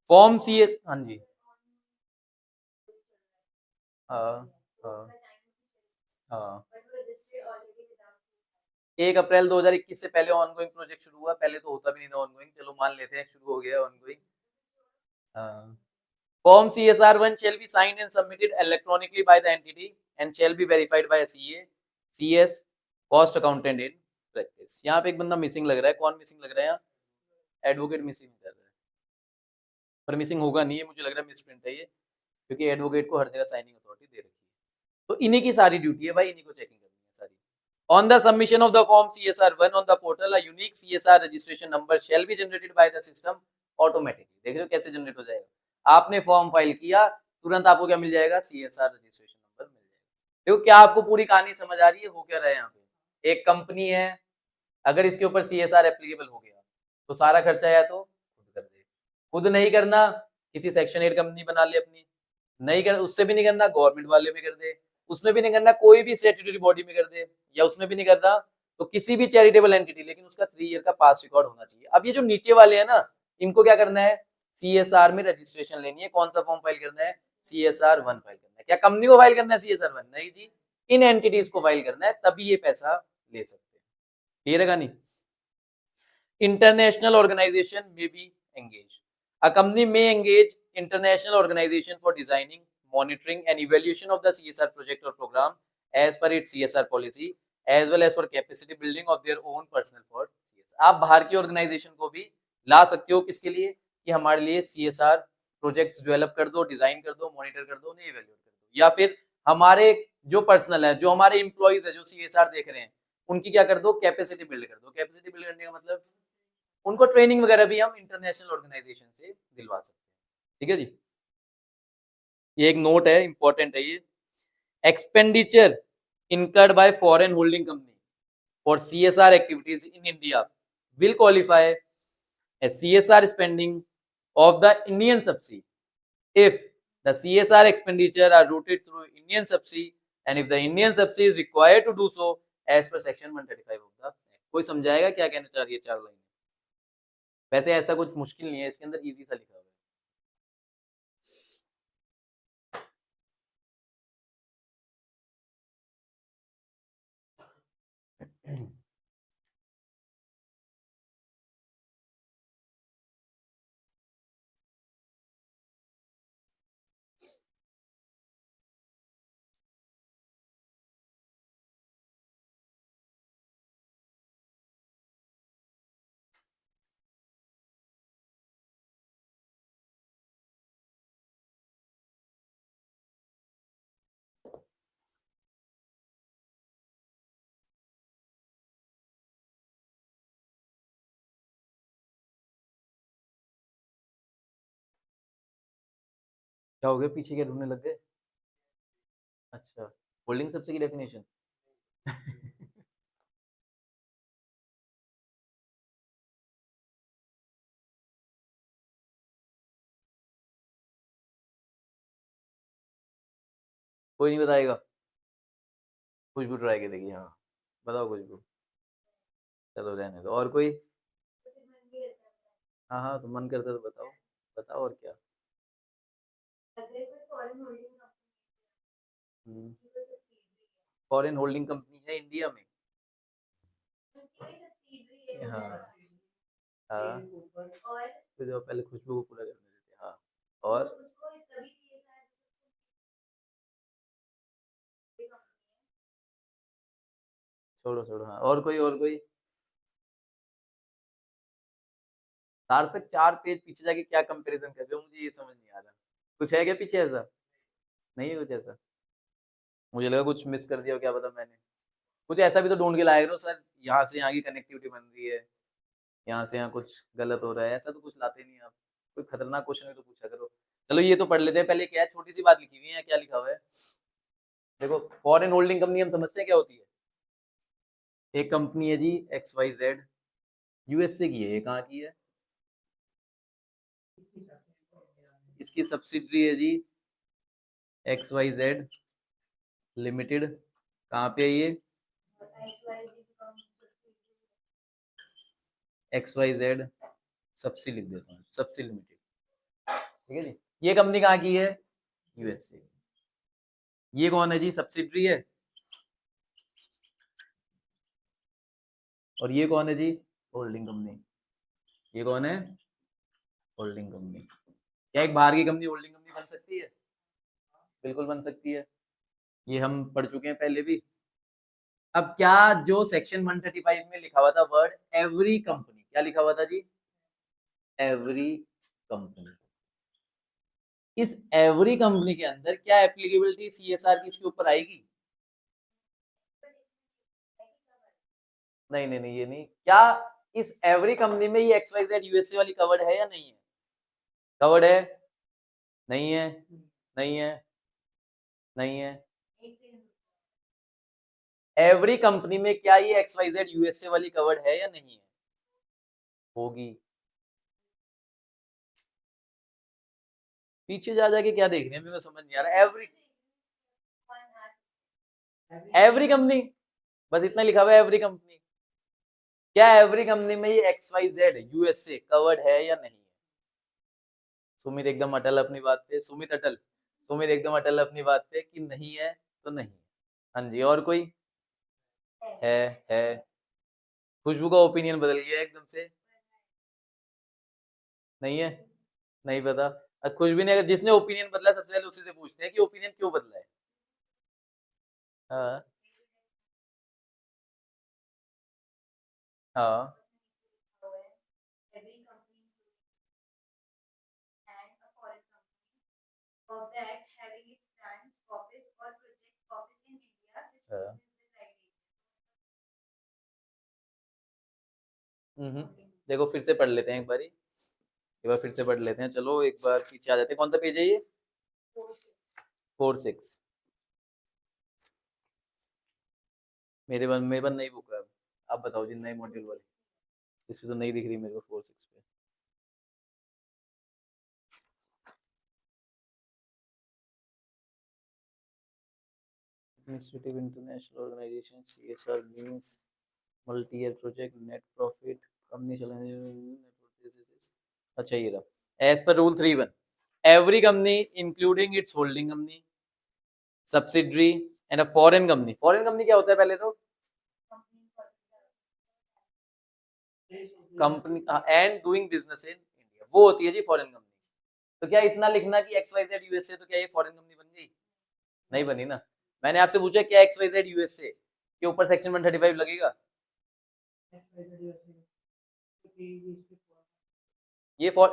फॉर्म सी, हाँ जी, हाँ हाँ हाँ। 1 अप्रैल 2021 से पहले ऑनगोइंग प्रोजेक्ट शुरू हुआ, पहले तो होता भी नहीं था ऑनगोइंग, चलो मान लेते हैं शुरू हो गया ऑनगोइंग। हाँ। Form CSR 1 shall be signed and submitted electronically by the entity and shall be verified by a CA, CS, cost accountant in practice। यहाँ पे एक बंदा मिसिंग लग रहा है, कौन मिसिंग लग रहा है यहाँ? एडवोकेट मिसिंग कर रहा है, पर मिसिंग होगा नहीं है, मुझे लग रहा है मिसप्रिंट है ये, क्योंकि एडवोकेट को हर जगह साइनिंग अथॉरिटी दे रखी है। तो इन्हीं की सारी ड्यूटी है भाई, इन्हीं को चेकिंग करनी है सारी। On the submission of the form CSR 1 on the portal, a unique CSR registration number shall be generated by the system automatically। देख रहे हो कैसे जनरेट हो जाएगा? आपने फॉर्म फाइल किया, तुरंत आपको क्या मिल जाएगा? CSR रजिस्ट्रेशन नंबर मिल जाएगा। देखो क्या आपको पूरी कहानी समझ आ रही है? हो क्या रहा है यहाँ पे? एक कंपनी है, अगर इसके ऊपर CSR एप्लीकेबल हो गया तो सारा खर्चा या तो खुद कर दे, खुद नहीं करना किसी सेक्शन 8 कंपनी बना ले अपनी, नहीं कर, उससे भी नहीं करना गवर्नमेंट वाले में कर दे, उसमें भी नहीं करना कोई भी स्टैट्यूटरी बॉडी में कर दे, या उसमें भी नहीं करना तो किसी भी चैरिटेबल एंटिटी, लेकिन उसका 3 ईयर का पास रिकॉर्ड होना चाहिए। अब ये जो नीचे वाले हैं ना, इनको क्या करना है? CSR में रजिस्ट्रेशन लेनी है। कौन सा फॉर्म फाइल करना है? CSR 1 फाइल करना है। क्या कंपनी को फाइल करना है CSR 1? नहीं जी, इन एंटिटीज को फाइल करना है, तभी ये पैसा ले सकते हैं। क्लियर है का नहीं? International organization may be engaged. A company may engage international organization for designing, monitoring and evaluation of the CSR project or program as per its CSR policy as well as for capacity building of their own personnel for CSR. आप बाहर की ऑर्गेनाइजेशन को भी ला सकते हो, किसके लिए? कि हमारे लिए CSR प्रोजेक्ट्स डेवलप कर दो, डिजाइन कर दो, मॉनिटर कर दो, उन्हें इवेल्युएट कर दो, या फिर हमारे जो पर्सनल है, जो हमारे एम्प्लॉइज है, जो CSR देख रहे हैं, उनकी क्या कर दो? कैपेसिटी बिल्ड कर दो। कैपेसिटी बिल्ड करने का मतलब उनको ट्रेनिंग वगैरह भी हम इंटरनेशनल ऑर्गेनाइजेशन से दिलवा सकते हैं। ठीक है जी, ये एक नोट है, इंपॉर्टेंट है ये। Expenditure incurred by foreign holding company for CSR activities in India will qualify as CSR spending of the Indian subsidy if the CSR expenditure are routed through Indian subsidy and if the Indian subsidy is required to do so as per section 135 of the Act. कोई समझाएगा क्या कहना चाह रही है 4 लाइन? वैसे ऐसा कुछ मुश्किल नहीं है, इसके अंदर इजी सा लिखा हुआ है। क्या हो गया, पीछे क्या ढूंढने लग गए? अच्छा, होल्डिंग सब्सिडी की डेफिनेशन कोई नहीं बताएगा? खुशबू ट्राई के देखिए। हाँ बताओ खुशबू। चलो रहने दो, और कोई? हाँ हाँ, तो मन करता है तो बताओ, बताओ और क्या। फॉरेन होल्डिंग कंपनी है इंडिया में। हाँ हाँ, तो जो पहले खुशबू को पूरा करने देते हैं। हाँ, और छोड़ो छोड़ो। हाँ, और कोई? और कोई? सार्थक 4 पेज पीछे जाके क्या कंपैरिजन कर रहे हो, मुझे ये समझ नहीं आ रहा। कुछ है क्या पीछे ऐसा? नहीं है कुछ ऐसा? मुझे लगा कुछ मिस कर दिया हो, क्या पता मैंने। कुछ ऐसा भी तो ढूंढ के लाए करो सर, यहाँ से यहाँ की कनेक्टिविटी बन रही है, यहाँ से यहाँ कुछ गलत हो रहा है, ऐसा तो कुछ लाते नहीं आप। कोई खतरनाक क्वेश्चन है तो पूछा करो। चलो ये तो पढ़ लेते हैं पहले, क्या है, छोटी सी बात लिखी हुई है, क्या लिखा हुआ है देखो। फॉरेन होल्डिंग कंपनी हम समझते हैं क्या होती है। एक कंपनी है जी XYZ, यूएसए की है, ये कहाँ की है? इसकी सब्सिडरी है जी XYZ लिमिटेड। कहाँ पे है ये? XYZ सबसी लिख देता हूँ, सबसी लिमिटेड। ठीक है जी, ये कंपनी कहाँ की है? यूएसए। ये कौन है जी? सब्सिडरी है। और ये कौन है जी? Holding company. ये कौन है? Holding company. क्या एक बाहर की कंपनी होल्डिंग कंपनी बन सकती है? बिल्कुल बन सकती है, ये हम पढ़ चुके हैं पहले भी। अब क्या जो सेक्शन 135 में लिखा हुआ था वर्ड एवरी कंपनी, क्या लिखा हुआ था जी? Every company. इस एवरी कंपनी के अंदर क्या एप्लीकेबिलिटी CSR की इसके ऊपर आएगी? नहीं नहीं नहीं, ये नहीं। क्या इस एवरी कंपनी में ये XYZ यूएसए वाली कवर्ड है या नहीं है? कवर्ड है? नहीं है, नहीं है, नहीं है। एवरी कंपनी में क्या ये XYZ यूएसए वाली कवर्ड है या नहीं है? होगी। पीछे जा जाके क्या देख रहे हैं, मुझे समझ नहीं आ रहा। एवरी, एवरी कंपनी, बस इतना लिखा हुआ है एवरी कंपनी। क्या एवरी कंपनी में ये XYZ यूएसए कवर्ड है या नहीं है? सुमित एकदम अटल अपनी बात पे, सुमित अटल, सुमित एकदम अटल अपनी बात पे कि नहीं है तो नहीं है। हाँ जी, और कोई है। खुशबू का ओपिनियन बदल गया एकदम से। नहीं है, नहीं पता। खुशबू ने, अगर जिसने ओपिनियन बदला सबसे पहले उसी से पूछते हैं कि ओपिनियन क्यों बदला है। हाँ हाँ। हाँ। देखो फिर से पढ़ लेते हैं एक बार फिर से पढ़ लेते हैं। चलो एक बार पीछे आ जाते हैं। कौन सा पेज है ये? 4-6। मेरे पास नई बुक है। आप बताओ जी, नए मॉड्यूल वाली। इसमें तो नहीं दिख रही मेरे को 4-6 पे। Administrative International Organization, CSR means multi-year project, net profit, company challenge. अच्छा ये रहा। As per rule 3(1), every company including its holding company, subsidiary and a foreign company. Foreign company क्या होता है पहले तो? Company and doing business in India, वो होती है जी फॉरेन कंपनी। तो क्या इतना लिखना कि XYZ यूएसए, तो क्या ये फॉरेन कंपनी बन गई? नहीं बनी ना। मैंने आपसे पूछा क्या XYZ यूएसए के ऊपर सेक्शन 135 लगेगा?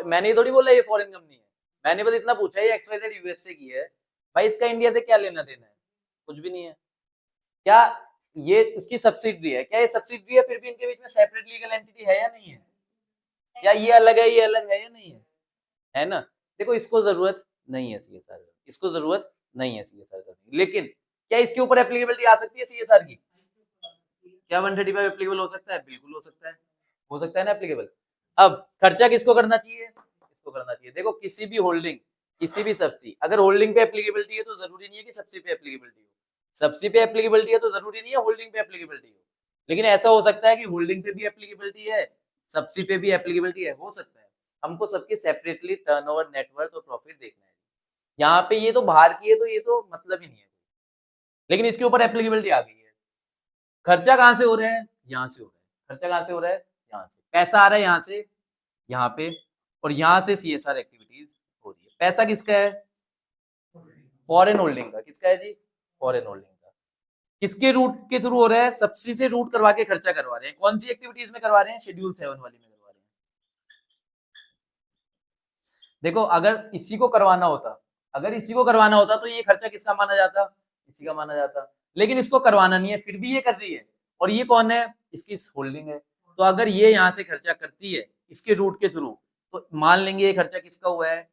मैंने थोड़ी बोला ये फॉरेन कंपनी है। मैंने बस इतना पूछा ये XYZ यूएसए की है, भाई इसका इंडिया से क्या लेना देना है? कुछ भी नहीं है। क्या ये उसकी सब्सिडरी है? क्या ये सब्सिडरी है? फिर भी इनके बीच में सेपरेट लीगल एंटिटी है या नहीं है? क्या ये अलग है, ये अलग है या नहीं है? है ना। देखो इसको जरूरत नहीं है CSR, इसको जरूरत नहीं है CSR करने, लेकिन क्या इसके ऊपर एप्लीकेबिलिटी आ सकती है CSR की? क्या 135 एप्लीकेबल हो सकता है? बिल्कुल हो सकता है ना एप्लीकेबल। अब खर्चा किसको करना चाहिए? किसको करना चाहिए? देखो किसी भी होल्डिंग, किसी भी सब्सिडी, अगर होल्डिंग पे एप्लीकेबिलिटी है तो जरूरी नहीं है कि सब्सिडी पे एप्लीकेबिलिटी हो। सब्सिडी पे एप्लीकेबिलिटी है तो जरूरी नहीं है होल्डिंग पे एप्लीकेबिलिटी हो। लेकिन ऐसा हो सकता है कि होल्डिंग पे भी एप्लीकेबिलिटी है, सब्सिडी पे भी एप्लीकेबिलिटी है, हो सकता है। हमको सबकी सेपरेटली टर्नओवर, नेटवर्थ और प्रॉफिट देखना है। यहाँ पे ये तो बाहर की है तो ये तो मतलब ही नहीं है, लेकिन इसके ऊपर एप्लीकेबिलिटी आ गई है। खर्चा कहाँ से हो रहा है? यहाँ से हो रहा है। खर्चा कहाँ से हो रहा है? यहाँ से। पैसा आ रहा है यहाँ से, यहाँ पे, और यहाँ से CSR एक्टिविटीज हो रही है। पैसा किसका है? फॉरेन होल्डिंग का। किसका है जी? फॉरेन होल्डिंग का। किसके रूट के थ्रू हो रहा है? सब्सिडी से रूट करवा के खर्चा करवा रहे हैं। कौन सी एक्टिविटीज में करवा रहे हैं? शेड्यूल 7 वाली में करवा रहे हैं। देखो अगर इसी को करवाना होता, अगर इसी को करवाना होता तो ये खर्चा किसका माना जाता? इसी का माना जाता। लेकिन इसको करवाना नहीं है, फिर भी ये कर रही है। और ये कौन है? इसकी होल्डिंग है। तो अगर ये यहाँ से खर्चा करती है इसके रूट के थ्रू, तो मान लेंगे ये खर्चा किसका हुआ है?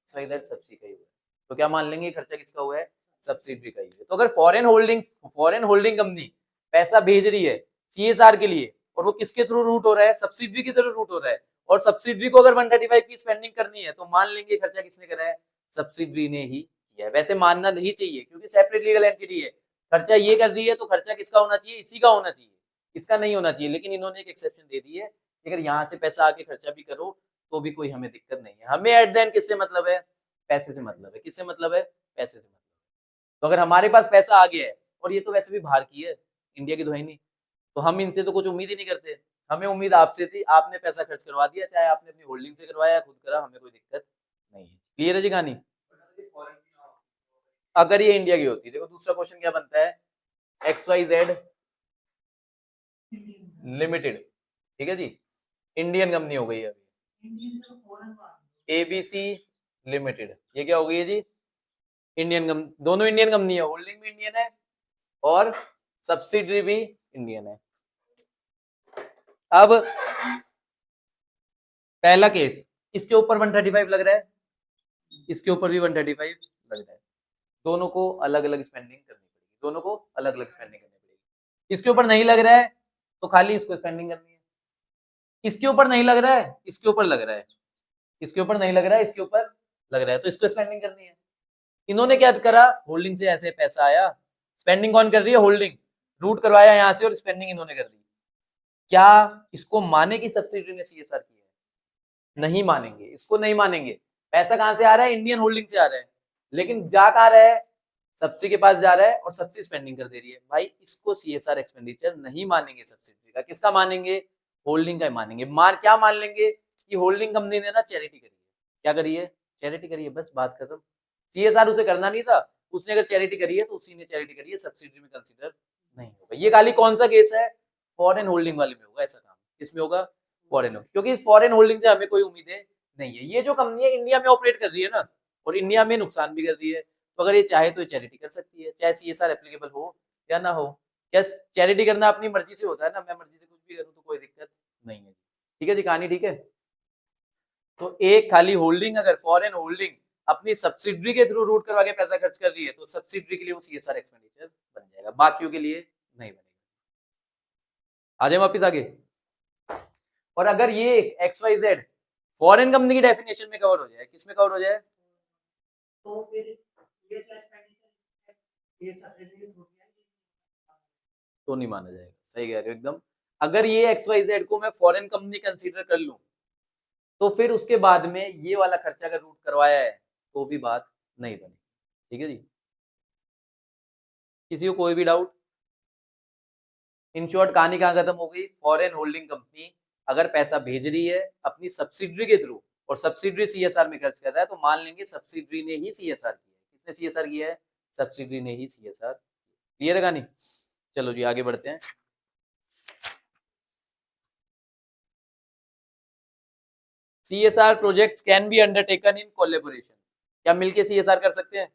XYZ सब्सिडी का ही हुआ है। तो क्या मान लेंगे ये खर्चा किसका हुआ है? सब्सिडी का ही है। तो अगर फॉरेन होल्डिंग कंपनी पैसा भेज रही है CSR के लिए, और वो किसके थ्रू रूट हो रहा है? सब्सिडी की तरह रूट हो रहा है, और सब्सिडी को अगर 135 की स्पेंडिंग करनी है, तो मान लेंगे खर्चा किसने करा है? सब्सिडी ने ही किया है। वैसे मानना नहीं चाहिए क्योंकि सेपरेट लीगल एंटिटी है। खर्चा ये कर रही है तो खर्चा किसका होना चाहिए? इसी का होना चाहिए, इसका नहीं होना चाहिए। लेकिन इन्होंने एक एक्सेप्शन दे दी है, अगर यहाँ से पैसा आके खर्चा भी करो तो भी कोई हमें दिक्कत नहीं है। हमें एट द एंड किससे मतलब है? पैसे से मतलब है। किससे मतलब है? पैसे से मतलब है। तो अगर हमारे पास पैसा आ गया है, और ये तो वैसे भी बाहर की है, इंडिया की तो है ही नहीं, तो हम इनसे तो कुछ उम्मीद ही नहीं करते। हमें उम्मीद आपसे थी, आपने पैसा खर्च करवा दिया, चाहे आपने अपनी होल्डिंग से करवाया या खुद करा, हमें कोई दिक्कत नहीं है। क्लियर है जी कहानी? अगर ये इंडिया की होती। देखो दूसरा क्वेश्चन क्या बनता है? XYZ लिमिटेड, ठीक है जी, इंडियन कंपनी हो गई है अभी। ABC लिमिटेड, ये क्या हो गई है जी? Indian company. दोनों इंडियन कंपनी है, होल्डिंग भी इंडियन है और सब्सिडरी भी इंडियन है। अब पहला केस, इसके ऊपर 135 लग रहा है, इसके ऊपर भी 135 लग रहा है। दोनों को अलग अलग स्पेंडिंग करनी पड़ेगी, दोनों को अलग अलग स्पेंडिंग करनी पड़ेगी। इसके ऊपर नहीं लग रहा है तो खाली इसको स्पेंडिंग करनी है। इसके ऊपर नहीं लग रहा है, इसके ऊपर लग रहा है, इसके ऊपर नहीं लग रहा है, इसके ऊपर लग रहा है, तो इसको स्पेंडिंग करनी है। इन्होंने क्या करा? होल्डिंग से ऐसे पैसा आया, स्पेंडिंग कौन कर रही है? होल्डिंग। रूट करवाया यहाँ से और स्पेंडिंग इन्होंने कर दी। क्या इसको माने कि सब्सिडी ने CSR की है? नहीं मानेंगे, इसको नहीं मानेंगे। पैसा कहां से आ रहा है? इंडियन होल्डिंग से आ रहा है। लेकिन जा कहां रहा है? सब्सिडी के पास जा रहा है और सब्सिडी स्पेंडिंग कर दे रही है, भाई इसको सीएसआर एक्सपेंडिचर नहीं मानेंगे सब्सिडी का, किसका मानेंगे, होल्डिंग का ही मानेंगे। क्या मान लेंगे कि होल्डिंग कंपनी ने ना चैरिटी करी है, क्या करी है, चैरिटी करी है, बस बात खत्म। सीएसआर उसे करना नहीं था, उसने अगर चैरिटी करी है तो उसी ने चैरिटी करी है, सब्सिडी में कंसीडर नहीं होगा। ये खाली कौन सा केस है, फॉरेन होल्डिंग वाले में होगा ऐसा काम। किसमें होगा, फॉरेन, क्योंकि इस फॉरेन होल्डिंग से हमें कोई उम्मीदें नहीं है। ये जो कंपनी है इंडिया में ऑपरेट कर रही है ना, और इंडिया में नुकसान भी कर रही है, तो अगर ये चाहे तो ये चैरिटी कर सकती है, चाहे सीएसआर एप्लीकेबल हो या ना हो। क्या चैरिटी करना अपनी मर्जी से होता है ना, मैं मर्जी से कुछ भी करूँ तो कोई दिक्कत नहीं है। ठीक है जी, कहानी ठीक है। तो एक खाली होल्डिंग, अगर फॉरेन होल्डिंग अपनी सब्सिडरी के थ्रू रूट करवा के पैसा खर्च कर रही है तो सब्सिडरी के लिए वो सीएसआर एक्सपेंडिचर बन जाएगा, बाकियों के लिए नहीं बनेगा। आ जाए वापिस आगे। और अगर ये XYZ फॉरेन कंपनी की डेफिनेशन में कवर हो जाए, किस में कवर हो जाए, तो फिर तो नहीं माना जाएगा। सही कह रहे हो एकदम। अगर ये XYZ को मैं फॉरेन कंपनी कंसीडर कर लूं तो फिर उसके बाद में ये वाला खर्चा अगर रूट करवाया है तो भी बात नहीं बनी। ठीक है जी, किसी को कोई भी डाउट। इन शॉर्ट कहानी कहां खत्म हो गई, फॉरेन होल्डिंग कंपनी अगर पैसा भेज रही है अपनी सब्सिडरी के थ्रू और सब्सिडरी सीएसआर में खर्च कर रहा है तो मान लेंगे सब्सिडरी ने ही सीएसआर किया है। किसने सीएसआर किया है, सब्सिडरी ने ही सीएसआर। क्लियर है कहानी। चलो जी आगे बढ़ते हैं। CSR projects can be undertaken in collaboration. क्या मिलके सीएसआर कर सकते हैं,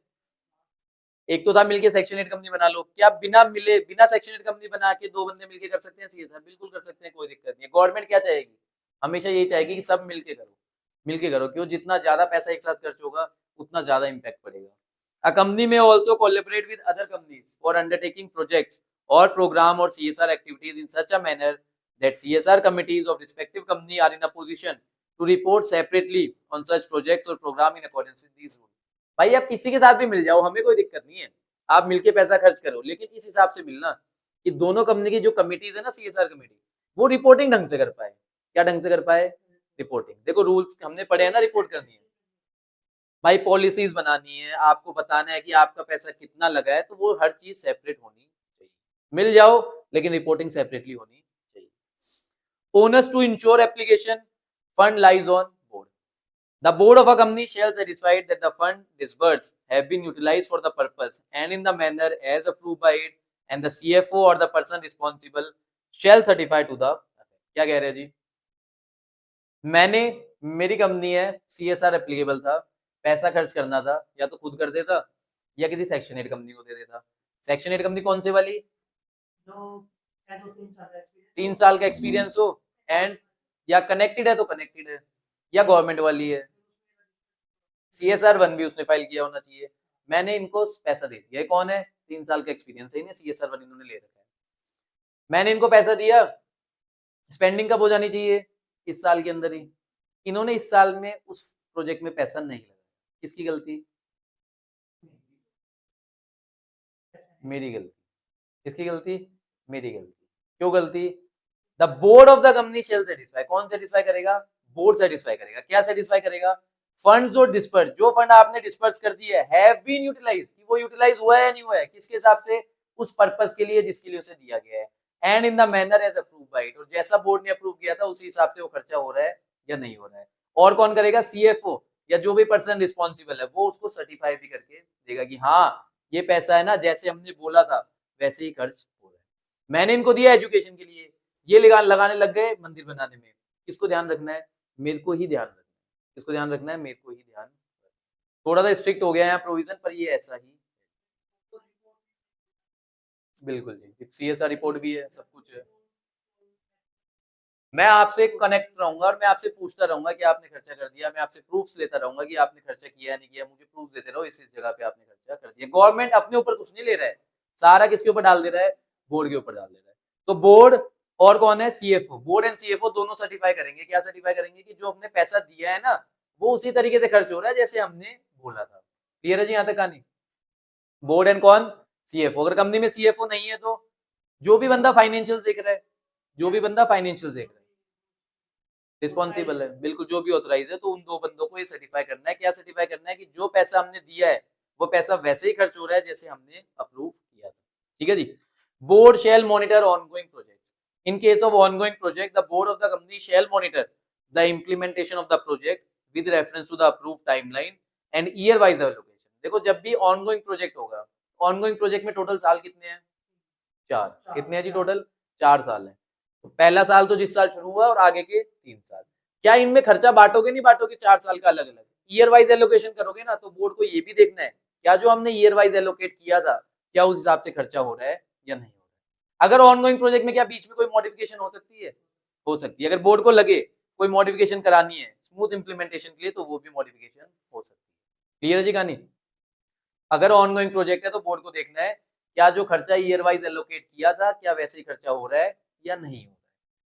एक तो था मिलके सेक्शन 8 कंपनी बना लो, क्या बिना मिले बिना सेक्शन 8 कंपनी बना के दो बंदे मिलके कर सकते हैं सीएसआर, बिल्कुल कर सकते हैं, कोई दिक्कत नहीं है। गवर्नमेंट क्या चाहेगी, हमेशा यही चाहेगी कि सब मिलके करो, मिलके करो, क्यों, जितना ज्यादा पैसा एक साथ खर्च होगा उतना ज्यादा इंपैक्ट पड़ेगा। अ कंपनी में also collaborate with other companies for undertaking projects और प्रोग्राम और CSR activities in such a manner that CSR committees of respective company are in a position to report separately on such projects or program in accordance with these rules। भाई आप किसी के साथ भी मिल जाओ, हमें कोई दिक्कत नहीं है, आप मिलके पैसा खर्च करो, लेकिन इस हिसाब से मिलना कि दोनों कंपनी की जो कमिटीज है ना सीएसआर कमेटी, वो रिपोर्टिंग ढंग से कर पाए। क्या ढंग से कर पाए, रिपोर्टिंग। देखो रूल्स हमने पढ़े हैं ना, रिपोर्ट करनी है भाई, पॉलिसीज बनानी है, आपको बताना है कि आपका पैसा कितना लगा है, तो वो हर चीज सेपरेट होनी चाहिए। मिल जाओ लेकिन रिपोर्टिंग सेपरेटली होनी चाहिए। Onus to ensure application fund lies on board. The board of a company shall certify that the fund disbursed have been utilized for the purpose and in the manner as approved by it, and the CFO or the person responsible shall certify to the। क्या कह रहे हैं जी, मैंने, मेरी कंपनी है, सीएसआर एप्लीकेबल था, पैसा खर्च करना था, या तो खुद कर देता या किसी सेक्शन 8 कंपनी को दे देता। सेक्शन 8 कंपनी कौन से वाली, जो 3 साल का एक्सपीरियंस हो, एंड या कनेक्टेड है तो कनेक्टेड है, या गवर्नमेंट वाली है, CSR 1 भी उसने फाइल किया होना चाहिए। मैंने इनको पैसा दे दिया, कौन है, 3 साल का एक्सपीरियंस है इन्हें, CSR 1 इन्होंने ले रखा है, मैंने इनको पैसा दिया, स्पेंडिंग कब हो जानी चाहिए, इस साल के अंदर ही। इन्होंने इस साल में उस प्रोजेक्ट में पैसा नहीं लगाया, किसकी गलती, मेरी गलती। किसकी गलती, मेरी गलती। क्यों गलती, the board of the company shall satisfy, कौन सेटिस्फाई करेगा, बोर्ड सेटिस्फाई करेगा। क्या सेटिस्फाई करेगा, फंड्स जो डिस्पर्स, जो फंड आपने डिस्पर्स कर दिए हैव बीन यूटिलाइज, वो यूटिलाइज हुआ है या नहीं हुआ है, किसके हिसाब से, उस पर्पस के लिए जिसके लिए उसे दिया गया है, and in the manner as approved by it, और जैसा बोर्ड ने अप्रूव किया था उसी हिसाब से वो खर्चा हो रहा है या नहीं हो रहा है। और कौन करेगा, सीएफओ या जो भी पर्सन रिस्पॉन्सिबल है, वो उसको सर्टिफाई भी करके देगा कि हाँ ये पैसा है ना जैसे हमने बोला था वैसे ही खर्च हो रहा है। मैंने इनको दिया एजुकेशन के लिए, ये लगाने लग गए मंदिर बनाने में, किसको ध्यान रखना है, मेरे को ही ध्यान रखना है, किसको ध्यान रखना है, मेरे को ही ध्यान। थोड़ा सा स्ट्रिक्ट हो गया है यहाँ प्रोविजन, पर ये ऐसा ही, बिल्कुल जी, सीएसआर रिपोर्ट भी है, सब कुछ है। मैं आपसे कनेक्ट रहूंगा और मैं आपसे पूछता रहूंगा कि आपने खर्चा कर दिया, मैं आपसे प्रूफ्स लेता रहूंगा कि आपने खर्चा किया नहीं किया, मुझे प्रूफ देते रहो इस जगह पे आपने खर्चा कर दिया। गवर्नमेंट अपने ऊपर कुछ नहीं ले रहा है, सारा किसके ऊपर डाल दे रहा है, बोर्ड के ऊपर डाल दे रहा है। तो बोर्ड और कौन है, सीएफओ, बोर्ड एंड सीएफओ दोनों सर्टिफाई करेंगे। क्या सर्टिफाई करेंगे कि जो हमने पैसा दिया है ना वो उसी तरीके से खर्च हो रहा है जैसे हमने बोला था। क्लियर है जी यहाँ तक कहानी। बोर्ड एंड कौन, सीएफओ। अगर कंपनी में सीएफओ नहीं है तो जो भी बंदा फाइनेंशियल देख रहा है, जो भी बंदा फाइनेंशियल देख रहा है रिस्पॉन्सिबल है, बिल्कुल, जो भी ऑथराइज है, तो उन दो बंदों को ये सर्टिफाई करना है। क्या सर्टिफाई करना है कि जो पैसा हमने दिया है वो पैसा वैसे ही खर्च हो रहा है जैसे हमने अप्रूव किया था। ठीक है जी। Board shall monitor ongoing projects. In case of ongoing project the board of the company shall monitor the implementation of the project with reference to the approved timeline and year wise allocation. देखो जब भी ऑनगोइंग प्रोजेक्ट होगा, ऑनगोइंग प्रोजेक्ट में टोटल साल कितने हैं? 4। कितने हैं जी टोटल? 4 साल हैं। तो पहला साल तो जिस साल शुरू हुआ और आगे के 3 साल। क्या इनमें खर्चा बांटोगे? नहीं बांटोगे 4 साल का अलग अलग। ईयर वाइज एलोकेशन करोगे ना, तो बोर्ड को ये भी देखना है क्या जो हमने ईयर वाइज एलोकेट किया था क्या उस हिसाब से खर्चा हो रहा है या नहीं हो रहा है। अगर ऑनगोइंग प्रोजेक्ट में क्या बीच में कोई मॉडिफिकेशन हो सकती है? हो सकती है। अगर बोर्ड को लगे कोई मॉडिफिकेशन करानी है स्मूथ इंप्लीमेंटेशन के लिए तो वो भी मॉडिफिकेशन हो सकती है। क्लियर है जी कहानी? अगर ऑनगोइंग प्रोजेक्ट है तो बोर्ड को देखना है क्या जो खर्चा ईयर वाइज एलोकेट किया था क्या वैसे ही खर्चा हो रहा है या नहीं हो रहा है।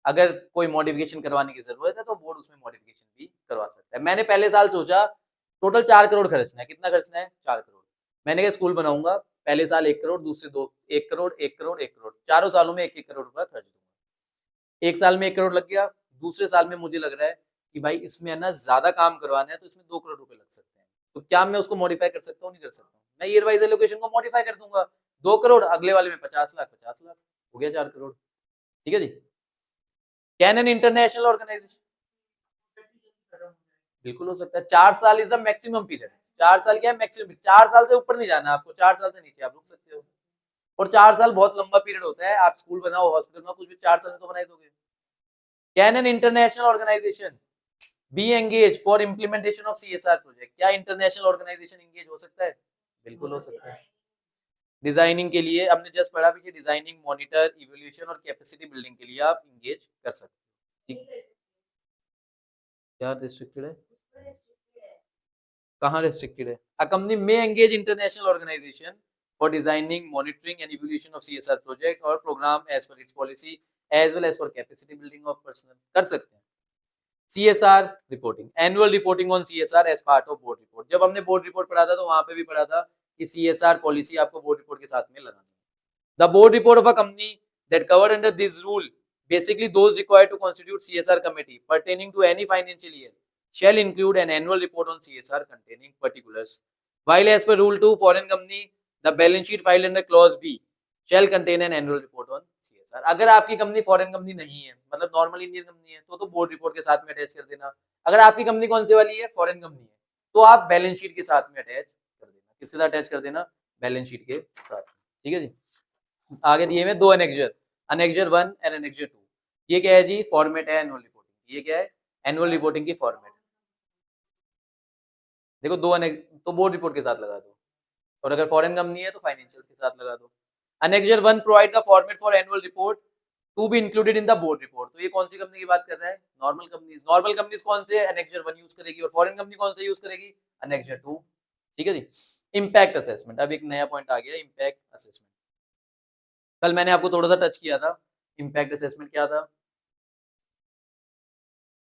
अगर कोई मॉडिफिकेशन करवाने की जरूरत है तो बोर्ड उसमें मॉडिफिकेशन भी करवा सकता है। मैंने पहले साल सोचा टोटल 4 करोड़ खर्चना है। कितना खर्चना है? 4 करोड़। मैंने कहा स्कूल बनाऊंगा, पहले साल 1 करोड़, दूसरे 2 1 करोड़ 1 करोड़ 1 करोड़, चारों सालों में 1-1 करोड़ रुपया खर्च दूंगा। एक साल में 1 करोड़ लग गया, दूसरे साल में मुझे लग रहा है कि भाई इसमें है ना ज्यादा काम करवाना है तो इसमें 2 करोड़ रुपए लग सकते हैं। तो क्या मैं उसको मॉडिफाई कर सकता हूँ? नहीं कर सकता हूँ। मैं ईयर वाइज एलोकेशन को मॉडिफाई कर दूंगा। 2 करोड़, अगले वाले में 50 लाख, 50 लाख हो गया 4 करोड़। ठीक है जी। Can an international organisation? बिल्कुल हो सकता है। 4 साल इज द मैक्सिमम पीरियड। 4 साल क्या है? मैक्सिमम। 4 साल से ऊपर नहीं जाना आपको, 4 साल से नीचे आप रुक सकते हो। और 4 साल बहुत लंबा पीरियड होता है। आप स्कूल बनाओ, हॉस्पिटल बनाओ, कुछ भी 4 साल में तो बना ही दोगे। Can an international organization be engage for implementation of CSR project? क्या इंटरनेशनल ऑर्गेनाइजेशन एंगेज हो सकता है? बिल्कुल हो सकता है। डिजाइनिंग के लिए हमने जस्ट पढ़ा पीछे, डिजाइनिंग, मॉनिटर, इवोल्यूशन और कैपेसिटी बिल्डिंग के लिए आप एंगेज कर सकते हो। ठीक। क्या रिस्ट्रिक्टेड है? कहाँ रेस्ट्रिक्टेड है? A company may engage international organisation for designing, monitoring and evolution of CSR project or programme as per its policy as well as for capacity building of personnel. कर सकते हैं। CSR reporting, annual reporting on CSR as part of board report. जब हमने बोर्ड रिपोर्ट पढ़ा था तो वहां पे भी पढ़ा था कि सीएसआर पॉलिसी आपको बोर्ड रिपोर्ट के साथ में लगानी है। The board report of a company that covered under this rule basically those required to constitute CSR committee pertaining to any financial year shall include an annual report on CSR containing particulars. While as per Rule 2, foreign company, the balance sheet filed under Clause B shall contain an annual report on CSR. अगर आपकी कंपनी फॉरेन कंपनी नहीं है, मतलब नॉर्मल इंडियन कंपनी है, तो बोर्ड रिपोर्ट के साथ में अटैच कर देना। अगर आपकी कंपनी कौन सी वाली है? फॉरेन कंपनी है, तो आप बैलेंस शीट के साथ में अटैच कर देना। किसके साथ अटैच कर देना? बैलेंस शीट के साथ। ठीक है जी। आगे दिए हुए 2 एनेक्जर, एनेक्जर 1 एंड एनेक्जर 2। ये क्या है जी? फॉर्मेट है एनुअल रिपोर्टिंग। ये क्या है? एनुअल रिपोर्टिंग की फॉर्मेट। देखो 2 तो बोर्ड रिपोर्ट के साथ लगा दो, और अगर फॉरेन कंपनी है तो फाइनेंशियल के साथ लगा दो। Annexure 1 provide the format for annual report to be included in the board report. तो ये कौन सी कंपनी की बात कर रहा है? Normal companies. नॉर्मल कंपनीज कौन से? एनेक्जर 1 यूज करेगी, और फॉरेन कंपनी कौन से यूज करेगी? एनेक्जर 2। ठीक है जी। इंपैक्ट असेसमेंट, अब एक नया पॉइंट आ गया, इंपैक्ट असेसमेंट। कल मैंने आपको थोड़ा सा टच किया था। इंपैक्ट असेसमेंट क्या था?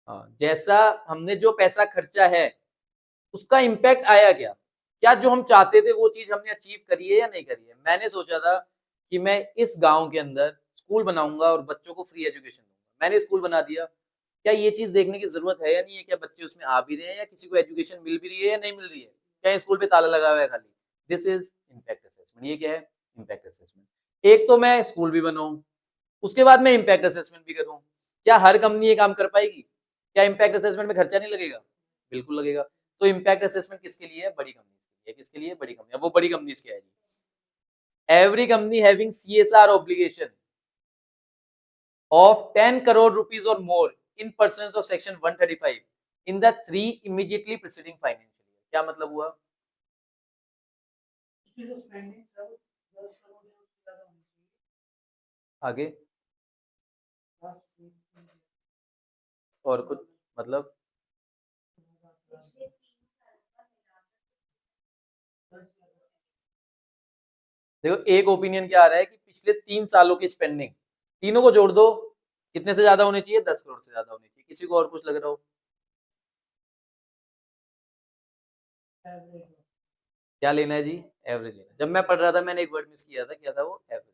हाँ, जैसा हमने जो पैसा खर्चा है उसका इम्पैक्ट आया क्या? क्या जो हम चाहते थे वो चीज हमने अचीव करी है या नहीं करी है? मैंने सोचा था कि मैं इस गांव के अंदर स्कूल बनाऊंगा और बच्चों को फ्री एजुकेशन दूंगा। मैंने स्कूल बना दिया। क्या ये चीज देखने की जरूरत है या नहीं है? क्या बच्चे उसमें आ भी रहे हैं या किसी को एजुकेशन मिल भी रही है या नहीं मिल रही है? क्या स्कूल पे ताला लगा हुआ है खाली? This is impact assessment. ये क्या है? Impact assessment. एक तो मैं स्कूल भी बनाऊं, उसके बाद मैं इम्पैक्ट असेसमेंट भी करूं। क्या हर कंपनी ये काम कर पाएगी? क्या इम्पैक्ट असेसमेंट में खर्चा नहीं लगेगा? बिल्कुल लगेगा। तो इम्पैक्ट असेसमेंट किसके लिए है? बड़ी कंपनी के लिए। किसके लिए? बड़ी कंपनी। वो बड़ी कंपनीज क्या है? Every company having CSR obligation of 10 crore rupees or more in persons of section 135 in the 3 immediately preceding financial year. क्या मतलब हुआ? उसकी जो स्पेंडिंग है वो 10 करोड़ या उससे ज्यादा होनी चाहिए। आगे 10 20 और कुछ मतलब? देखो एक ओपिनियन क्या आ रहा है कि पिछले 3 सालों की स्पेंडिंग तीनों को जोड़ दो, कितने से ज्यादा होनी चाहिए? 10 करोड़ से ज्यादा होनी चाहिए। किसी को और कुछ लग रहा हो? क्या लेना है जी? एवरेज लेना है। जब मैं पढ़ रहा था मैंने एक वर्ड मिस किया था, क्या था वो? एवरेज।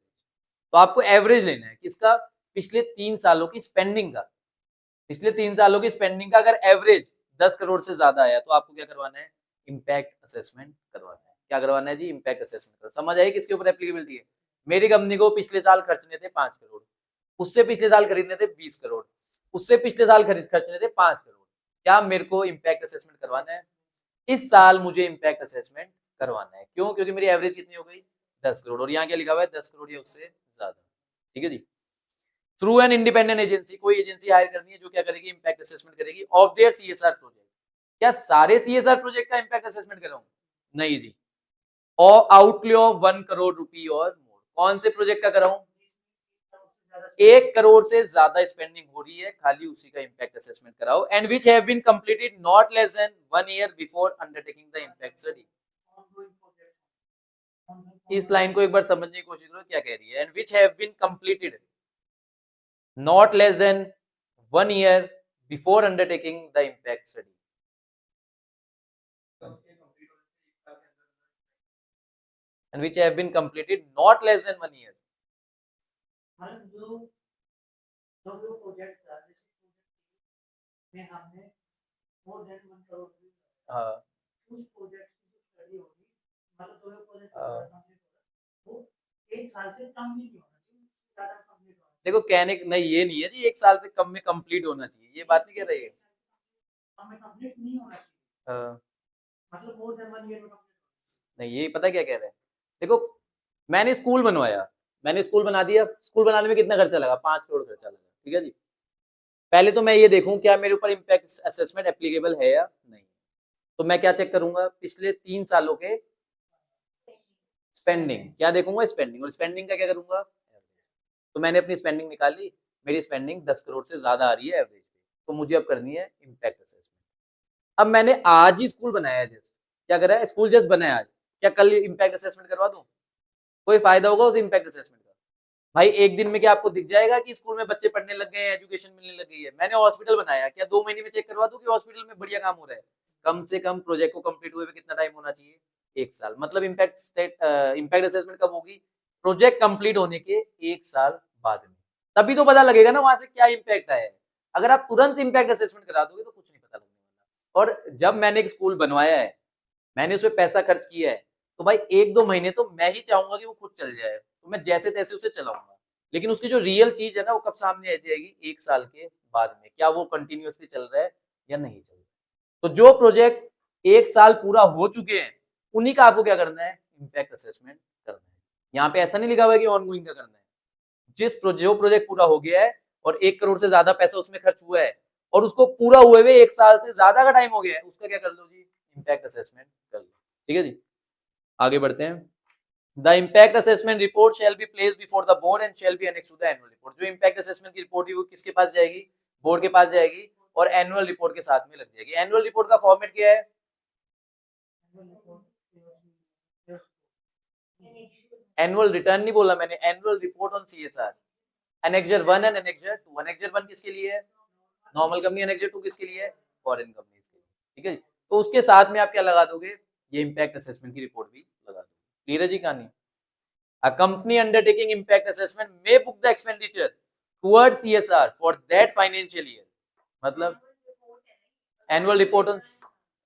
तो आपको एवरेज लेना है किसका? पिछले 3 सालों की स्पेंडिंग का। पिछले 3 सालों की स्पेंडिंग का अगर एवरेज 10 करोड़ से ज्यादा आया तो आपको क्या करवाना है? इम्पैक्ट असेसमेंट करवाना है। क्या करवाना है जी, इम्पैक्ट असेसमेंट। समझ आई किसके ऊपर एप्लीकेबिलिटी है? मेरी कंपनी को पिछले साल खर्चने थे 5 करोड़, उससे पिछले साल खरीदने थे 20 करोड़, उससे पिछले साल खर्चने थे 5 करोड़। क्या मेरे को इम्पैक्ट असेसमेंट करवाना है? इस साल मुझे इम्पैक्ट असेसमेंट करवाना है। क्यों? क्योंकि मेरी एवरेज कितनी हो गई, 10 करोड़, और यहाँ क्या लिखा हुआ है, 10 करोड़ या उससे ज्यादा। ठीक है जी। थ्रू एन इंडिपेंडेंट एजेंसी, कोई एजेंसी हायर करनी है जो क्या करेगी, इम्पैक्ट असेसमेंट करेगी ऑफ देयर सीएसआर प्रोजेक्ट। क्या सारे सीएसआर प्रोजेक्ट का इम्पैक्ट असेसमेंट कराऊं? नहीं जी। और आउटले ऑफ 1 करोड़ रुपी और मोर, कौन से प्रोजेक्ट का कराऊं? 1 करोड़ से ज्यादा स्पेंडिंग हो रही है, खाली उसी का इम्पैक्ट असेसमेंट कराओ। And which have been completed not less than 1 year before undertaking the impact study. इस लाइन को एक बार समझने की कोशिश करो क्या कह रही है। And which have been completed not less than 1 year before undertaking the impact study. And which have been completed not less than 1 year. जो वो प्रोजेक्ट था, जैसे प्रोजेक्ट में हमने मोर देन 1 करोड़ हाँ, उस प्रोजेक्ट की जो स्टडी होगी, मतलब जो वो प्रोजेक्ट कंप्लीट होगा, वो 1 साल से कम नहीं होना चाहिए, ज्यादा कंप्लीट होना चाहिए। देखो कहने नहीं, ये नहीं है जी 1 साल से कम में कंप्लीट होना चाहिए, ये बात नहीं कह रही है। कम में कंप्लीट नहीं होना चाहिए, हाँ, मतलब मोर देन 1 ईयर में कंप्लीट। नहीं, ये पता क्या कह रहे हैं। देखो मैंने स्कूल बनवाया, मैंने स्कूल बना दिया, स्कूल बनाने में कितना खर्चा लगा, 5 करोड़ खर्चा लगा। ठीक है जी। पहले तो मैं ये देखूं क्या मेरे ऊपर इम्पैक्ट असेसमेंट एप्लीकेबल है या नहीं। तो मैं क्या चेक करूंगा, पिछले 3 सालों के स्पेंडिंग, क्या देखूंगा, स्पेंडिंग। और स्पेंडिंग का क्या करूंगा, तो मैंने अपनी स्पेंडिंग निकाली, मेरी स्पेंडिंग 10 करोड़ से ज्यादा आ रही है एवरेज, तो मुझे अब करनी है इम्पैक्ट असेसमेंट। अब मैंने आज ही स्कूल बनाया, जस्ट क्या करा है, स्कूल जस्ट बनाया आज, क्या कल इम्पैक्ट असेसमेंट करवा दूं? कोई फायदा होगा उस इम्पैक्ट असेसमेंट का? भाई एक दिन में क्या आपको दिख जाएगा कि स्कूल में बच्चे पढ़ने लग गए हैं, एजुकेशन मिलने लग गई है? मैंने हॉस्पिटल बनाया, क्या 2 महीने में चेक करवा दूं कि हॉस्पिटल में बढ़िया काम हो रहा है? कम से कम प्रोजेक्ट को कंप्लीट हुए कितना टाइम होना चाहिए, 1 साल। मतलब इम्पैक्ट असेसमेंट कब होगी, प्रोजेक्ट कंप्लीट होने के 1 साल बाद में। तभी तो पता लगेगा ना वहां से क्या इम्पैक्ट आया है। अगर आप तुरंत इम्पैक्ट असेसमेंट करा दोगे तो कुछ नहीं पता लगने वाला। और जब मैंने एक स्कूल बनवाया है, मैंने उसमें पैसा खर्च किया है, तो भाई 1-2 महीने तो मैं ही चाहूंगा कि वो खुद चल जाए, तो मैं जैसे तैसे उसे चलाऊंगा। लेकिन उसकी जो रियल चीज है ना, वो कब सामने आ जाएगी, 1 साल के बाद में, क्या वो कंटिन्यूअसली चल रहा है या नहीं चल रहा है। तो जो प्रोजेक्ट 1 साल पूरा हो चुके हैं, उन्हीं का आपको क्या करना है, इम्पैक्ट असेसमेंट करना है। यहाँ पे ऐसा नहीं लिखा हुआ है कि ऑनगोइंग का करना है। जो प्रोजेक्ट पूरा हो गया है और 1 करोड़ से ज्यादा पैसा उसमें खर्च हुआ है, और उसको पूरा हुए हुए 1 साल से ज्यादा का टाइम हो गया है, उसका क्या कर लो जी, इम्पैक्ट असेसमेंट कर लो। ठीक है जी, आगे बढ़ते हैं। The impact assessment report shall be placed before the board and shall be annexed to the annual report. जो impact assessment की रिपोर्ट है वो किसके पास जाएगी, बोर्ड के पास जाएगी, और एनुअल रिपोर्ट के साथ में लग जाएगी। एनुअल रिपोर्ट का फॉर्मेट क्या है, एनुअल रिटर्न नहीं बोला मैंने, annual report on CSR. Annexure 1 and annexure 2। Annexure 1 किसके लिए है, नॉर्मल कंपनी। एनेक्जर 2 किसके लिए है, फॉरेन कंपनीज के लिए। ठीक है, तो उसके साथ में आप क्या लगा दोगे, ये इम्पैक्ट असेसमेंट की रिपोर्ट भी लगा दोगे। क्लियर है जी कहानी। A company undertaking impact assessment may book the expenditure towards CSR for that financial year. मतलब annual report on,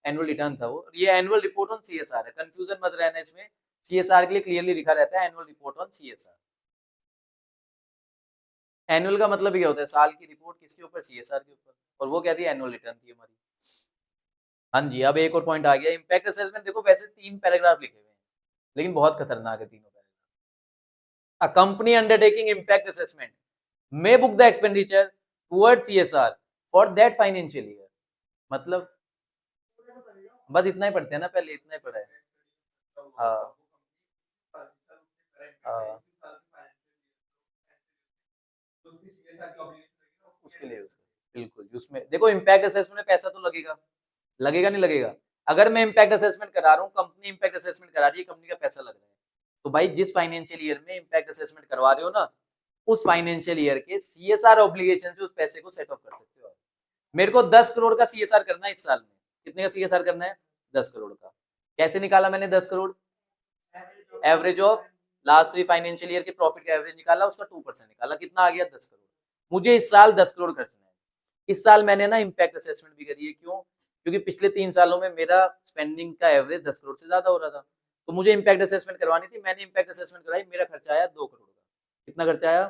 annual return था वो, ये एनुअल रिपोर्ट ऑन सीएसआर है, कंफ्यूजन मत रहना इसमें। सीएसआर के लिए क्लियरली लिखा रहता है annual report on CSR. Annual का मतलब क्या होता है, साल की रिपोर्ट, किसके ऊपर, सीएसआर के ऊपर, और वो क्या थी, एनुअल रिटर्न थी हमारी। हाँ जी, अब एक और पॉइंट आ गया, इम्पैक्ट असेसमेंट। देखो वैसे 3 पैराग्राफ लिखे हुए हैं, लेकिन बहुत खतरनाक है तीनों paragraph. A company undertaking impact assessment may book the expenditure towards CSR for that financial year. मतलब बस इतना ही पढ़ते हैं ना, पहले इतना ही पढ़ा है। हाँ, हाँ, उसके लिए बिल्कुल उसमें देखो, इम्पैक्ट असेसमेंट में पैसा तो लगेगा, लगेगा नहीं लगेगा। अगर मैं इम्पैक्ट असेसमेंट करा रहा हूँ, कंपनी इम्पैक्ट असेसमेंट करा रही है, कंपनी का पैसा लग रहा है, तो भाई जिस फाइनेंशियल ईयर में इम्पैक्ट असेसमेंट करवा रहे हो ना, उस फाइनेंशियल ईयर के सीएसआर ऑब्लिगेशन से उस पैसे को सेट ऑफ कर सकते हो। मेरे को 10 करोड़ का सीएसआर करना है इस साल में, कितने का सीएसआर करना है, 10 करोड़ का। कैसे निकाला मैंने 10 crore, average of last 3 financial year के प्रॉफिट का एवरेज निकाला, उसका 2% निकाला, कितना आ गया, 10 करोड़। मुझे इस साल 10 करोड़ खर्चना है। इस साल मैंने ना इम्पैक्ट असेसमेंट भी करी है, क्यों, क्योंकि पिछले 3 सालों में मेरा स्पेंडिंग का एवरेज 10 करोड़ से ज्यादा हो रहा था। तो मुझे इम्पैक्ट असेसमेंट करवानी थी, मैंने इम्पैक्ट असेसमेंट कराई, मेरा खर्चा आया 2 करोड़ का। कितना खर्चा आया?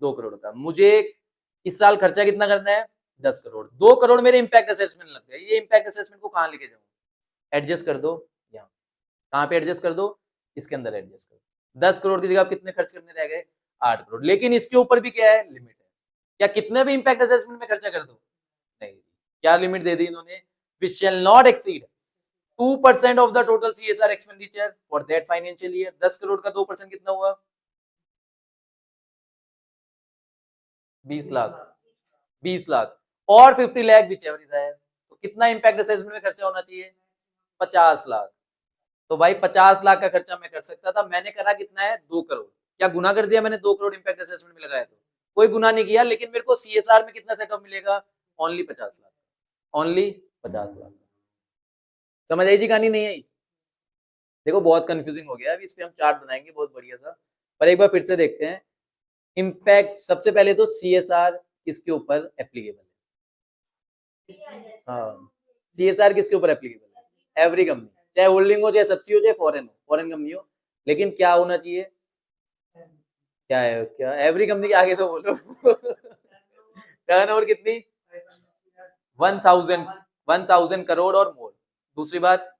2 करोड़ का। मुझे इस साल खर्चा कितना करना है? 10 करोड़। 2 करोड़ मेरे इम्पैक्ट असेसमेंट लग गए। ये इम्पैक्ट असेसमेंट को कहाँ लेके जाऊँ? एडजस्ट कर दो यहाँ। कहाँ पे एडजस्ट कर दो? इसके अंदर एडजस्ट कर दो। 10 करोड़ की जगह आप कितने खर्च करने रह गए? 8 करोड़। लेकिन इसके ऊपर भी क्या है? लिमिट है। क्या कितने भी इम्पैक्ट असेसमेंट में खर्चा कर दो? नहीं। क्या लिमिट दे दी इन्होंने? which shall not exceed 2% of the total CSR expenditure for that financial year। 10 crore का 2% कितना हुआ? 20 लाख। 20 लाख और 50 lakh which ever is higher। तो कितना इम्पैक्ट असेसमेंट में खर्चा होना चाहिए? 50 लाख। तो भाई 50 लाख का खर्चा मैं कर सकता था, मैंने करा कितना है? 2 करोड़। क्या गुना कर दिया मैंने? 2 करोड़ इम्पैक्ट असेसमेंट में लगाया तो कोई गुना नहीं किया, लेकिन मेरे को सीएसआर में कितना सेट ऑफ मिलेगा? ओनली 50 लाख। ओनली 50 लाख। समझ आई जी कहानी? नहीं आई? देखो बहुत कंफ्यूजिंग हो गया, अभी इस पे हम चार्ट बनाएंगे बहुत बढ़िया सा, पर एक बार फिर से देखते हैं। इम्पैक्ट सबसे पहले तो सीएसआर किसके ऊपर एप्लीकेबल है? हाँ, सीएसआर किसके ऊपर एप्लीकेबल है? एवरी कंपनी, चाहे होल्डिंग हो, चाहे सब्सिडी हो, चाहे फॉरेन कंपनी हो। लेकिन क्या होना चाहिए? क्या है? क्या एवरी कंपनी के आगे तो बोलो टर्नओवर कितनी? 1000 करोड़ और मोर। दूसरी बात,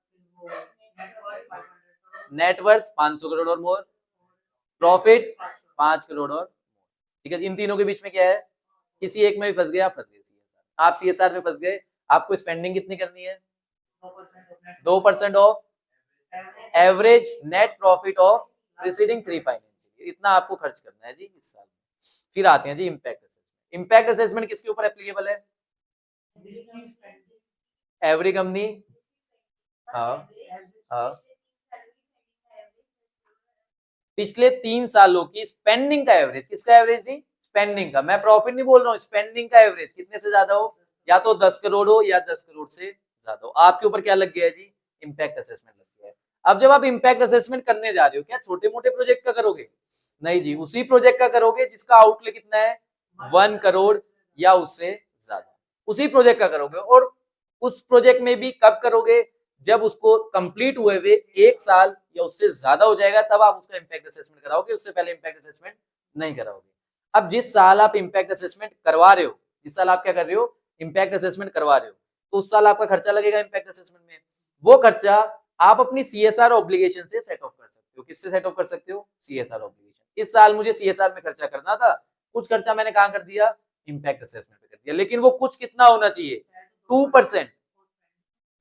नेटवर्थ 500 करोड़ और मोर। प्रॉफिट 5 करोड़ और, ठीक है। इन तीनों के बीच में क्या है? किसी एक में भी फंस गए, आप फंस गए। सीएसआर, आप सीएसआर में फंस गए। आपको स्पेंडिंग कितनी करनी है? 2% of average net profit of preceding 3 financial, इतना आपको खर्च करना है जी इस साल। फिर आते हैं जी इम्पैक्ट असेसमेंट। इम्पैक्ट असेसमेंट किसके ऊपर एप्लीकेबल है? Every company. हाँ हाँ, पिछले 3 सालों की स्पेंडिंग का एवरेज। किसका एवरेज थी? स्पेंडिंग का। मैं प्रॉफिट नहीं बोल रहा हूँ, स्पेंडिंग का एवरेज कितने से ज्यादा हो, या तो 10 करोड़ हो या 10 करोड़ से ज्यादा हो। आपके ऊपर क्या लग गया जी? इम्पैक्ट असेसमेंट लग गया है। अब जब आप इम्पैक्ट असेसमेंट करने जा रहे हो, क्या छोटे मोटे प्रोजेक्ट का करोगे? नहीं जी, उसी प्रोजेक्ट का करोगे जिसका आउटले कितना है? 1 करोड़ या उससे ज्यादा। उसी प्रोजेक्ट का करोगे, और उस प्रोजेक्ट में भी कब करोगे? जब उसको कंप्लीट हुए हुए 1 साल या उससे ज्यादा हो जाएगा, तब आप उसका इम्पैक्ट असेसमेंट कराओगे, उससे पहले इम्पैक्ट असेसमेंट नहीं कराओगे। अब जिस साल आप इम्पैक्ट असेसमेंट करवा रहे हो, जिस साल आप क्या कर रहे हो? इम्पैक्ट असेसमेंट करवा रहे हो, तो उस साल आपका खर्चा लगेगा इम्पैक्ट असेसमेंट में। वो खर्चा आप अपनी सीएसआर ऑब्लिगेशन से सेट ऑफ कर सकते हो। किससे सेट ऑफ कर सकते हो? CSR obligation. इस साल मुझे सीएसआर में खर्चा करना था, कुछ खर्चा मैंने कहां कर दिया? इम्पैक्ट असेसमेंट पे कर दिया। लेकिन वो कुछ कितना होना चाहिए? 2%।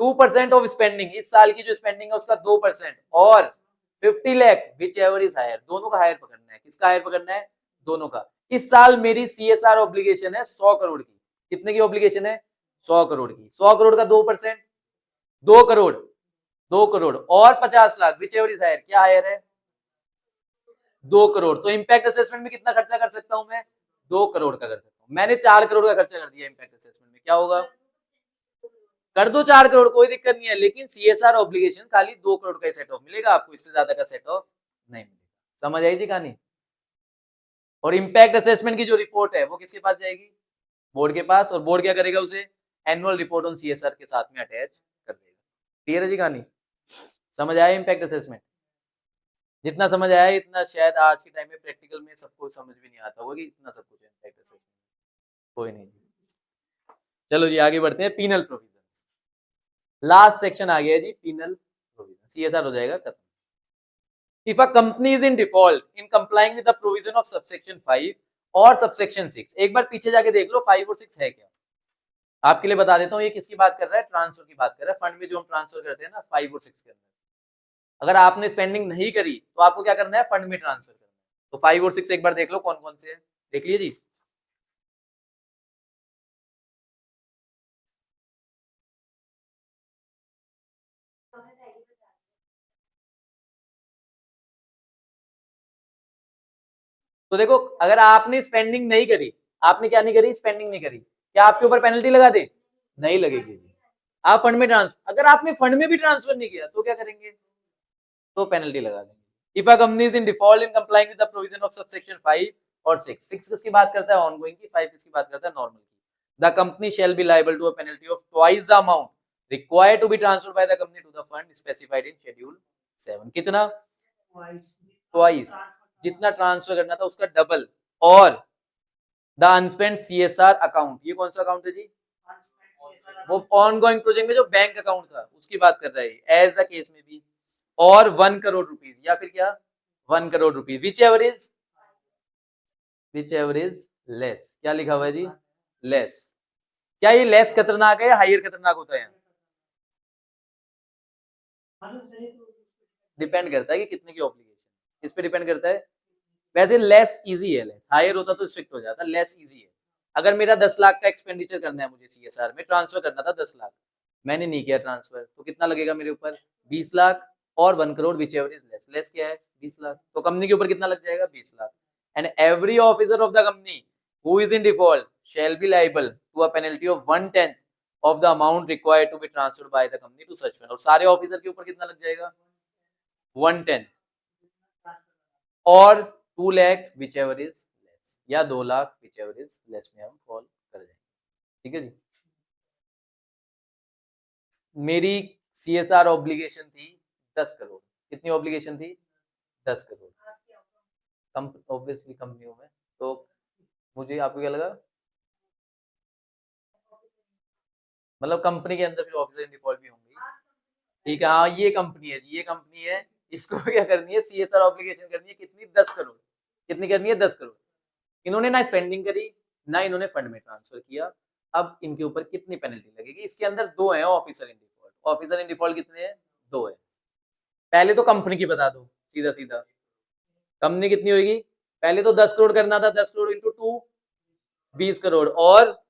2% ऑफ स्पेंडिंग, इस साल की जो स्पेंडिंग है उसका 2%, और 50 lakh whichever is higher. दोनों का हायर पकड़ना है। किसका हायर पकड़ना है? दोनों का। इस साल मेरी सीएसआर ऑब्लिगेशन है 100 करोड़ की। कितने की ऑब्लिगेशन है? 100 करोड़ की। 100 करोड़ का 2%, 2 करोड़। 2 करोड़ और 50 lakh whichever is higher. क्या हायर है? 2 करोड़। तो इम्पैक्ट असेसमेंट में कितना खर्चा कर सकता हूं मैं? 2 करोड़ का कर सकता हूं। मैंने 4 करोड़ का खर्चा कर दिया इम्पैक्ट असेसमेंट में। क्या होगा? कर दो 4 करोड़, कोई दिक्कत नहीं है, लेकिन सीएसआर ऑब्लिगेशन खाली 2 करोड़ का ही सेट ऑफ मिलेगा आपको, इससे ज्यादा का सेट ऑफ नहीं मिलेगा। समझ आई जी कहानी? और इम्पैक्ट असेसमेंट की जो रिपोर्ट है वो किसके पास जाएगी? बोर्ड के पास। और बोर्ड क्या करेगा? उसे एनुअल रिपोर्ट ऑन सीएसआर के साथ में अटैच कर देगा। क्लियर है जी कहानी? समझ आया इम्पैक्ट असेसमेंट? जितना समझ आया इतना शायद आज के टाइम में प्रैक्टिकल में सबको समझ भी नहीं आता होगा कि इतना सब कुछ है इम्पैक्ट असेसमेंट। कोई नहीं, चलो जी आगे बढ़ते हैं। पीनल प्रोविजन, लास्ट सेक्शन आ गया जी, पीनल प्रोविजन। सीएसआर हो जाएगा खत्म। If a company is in default in complying with the provision of subsection 5 और subsection 6, एक बार पीछे जाके देख लो 5 और 6 है क्या। आपके लिए बता देता हूँ, ये किसकी बात कर रहा है? ट्रांसफर की बात कर रहा है। फंड में जो हम ट्रांसफर करते हैं ना 5 और 6 के अंदर, अगर आपने स्पेंडिंग नहीं करी तो आपको क्या करना है? फंड में ट्रांसफर करना है। तो 5 और 6 एक बार देख लो कौन कौन से है, देख लीजिए जी। तो देखो, अगर आपने स्पेंडिंग नहीं करी, आपने क्या नहीं करी? स्पेंडिंग नहीं करी, क्या आपके ऊपर पेनल्टी लगा दे? नहीं लगेगी। आप फंड में ट्रांसफर, अगर आपने फंड में भी ट्रांसफर नहीं किया तो क्या करेंगे? तो पेनल्टी लगा देंगे। If a company is in default in complying with the provision of subsection 5 और 6 किसकी बात करता है? ऑनगोइंग की। 5 किसकी बात करता है? नॉर्मल की। The company shall be liable to a penalty of twice the amount required to be transferred by the company to the fund specified in schedule 7 कितना ट्वाइस जितना ट्रांसफर करना था उसका डबल। और द अनस्पेंड सीएसआर अकाउंट, ये कौन सा अकाउंट है जी? वो ऑनगोइंग प्रोजेक्ट में जो बैंक अकाउंट था उसकी बात कर रहा है, एज द केस में भी। और 1 करोड़ रुपीज या फिर क्या 1 crore rupees, which ever is less. क्या लिखा हुआ है जी? लेस। क्या ये लेस खतरनाक है या हायर खतरनाक होता है? डिपेंड करता है कि कितने की ऑब्लिगेशन, इस पे डिपेंड करता है। वैसे लेस इजी है, लेस हायर होता तो स्ट्रिक्ट हो जाता, लेस इजी है। अगर मेरा 10 लाख का एक्सपेंडिचर करना है मुझे सीएसआर में, ट्रांसफर करना था 10 लाख, मैंने नहीं किया ट्रांसफर, तो कितना लगेगा मेरे ऊपर? 20 लाख। और 1 crore which ever is less, less क्या है? 20 लाख। तो कंपनी के ऊपर कितना लग जाएगा? 20 lakh. And every officer of the company who is in default shall be liable to a penalty of 1/10 of the amount required to be transferred by the company to such fund। और सारे ऑफिसर के ऊपर कितना लग जाएगा? 1/10 और 2 lakh whichever is less, या 2 lakh whichever is less में हम फॉल कर जाएंगे। ठीक है जी। मेरी सीएसआर ऑब्लिगेशन थी 10 करोड़। कितनी ऑब्लिगेशन थी? 10 करोड़। ऑब्वियसली कंपनी हूं मैं, तो मुझे, आपको क्या लगा? मतलब कंपनी के अंदर फिर ऑफिसर इन डिफॉल्ट भी होंगे। ठीक है, हाँ ये कंपनी है, ये कंपनी है, इसको क्या करनी है? सीएसआर ऑब्लिगेशन करनी है। कितनी? 10 करोड़। कितनी करनी है? 10 करोड़। इन्होंने ना स्पेंडिंग करी ना इन्होंने फंड में ट्रांसफर किया। अब इनके ऊपर कितनी पेनल्टी लगेगी? इसके अंदर 2 है officer in default. Officer in default कितने हैं? 2 है। पहले तो कंपनी की बता दो सीधा सीधा, कंपनी कितनी होगी? पहले तो 10 करोड़ करना था, 10 करोड़ इंटू 2 20 करोड़ और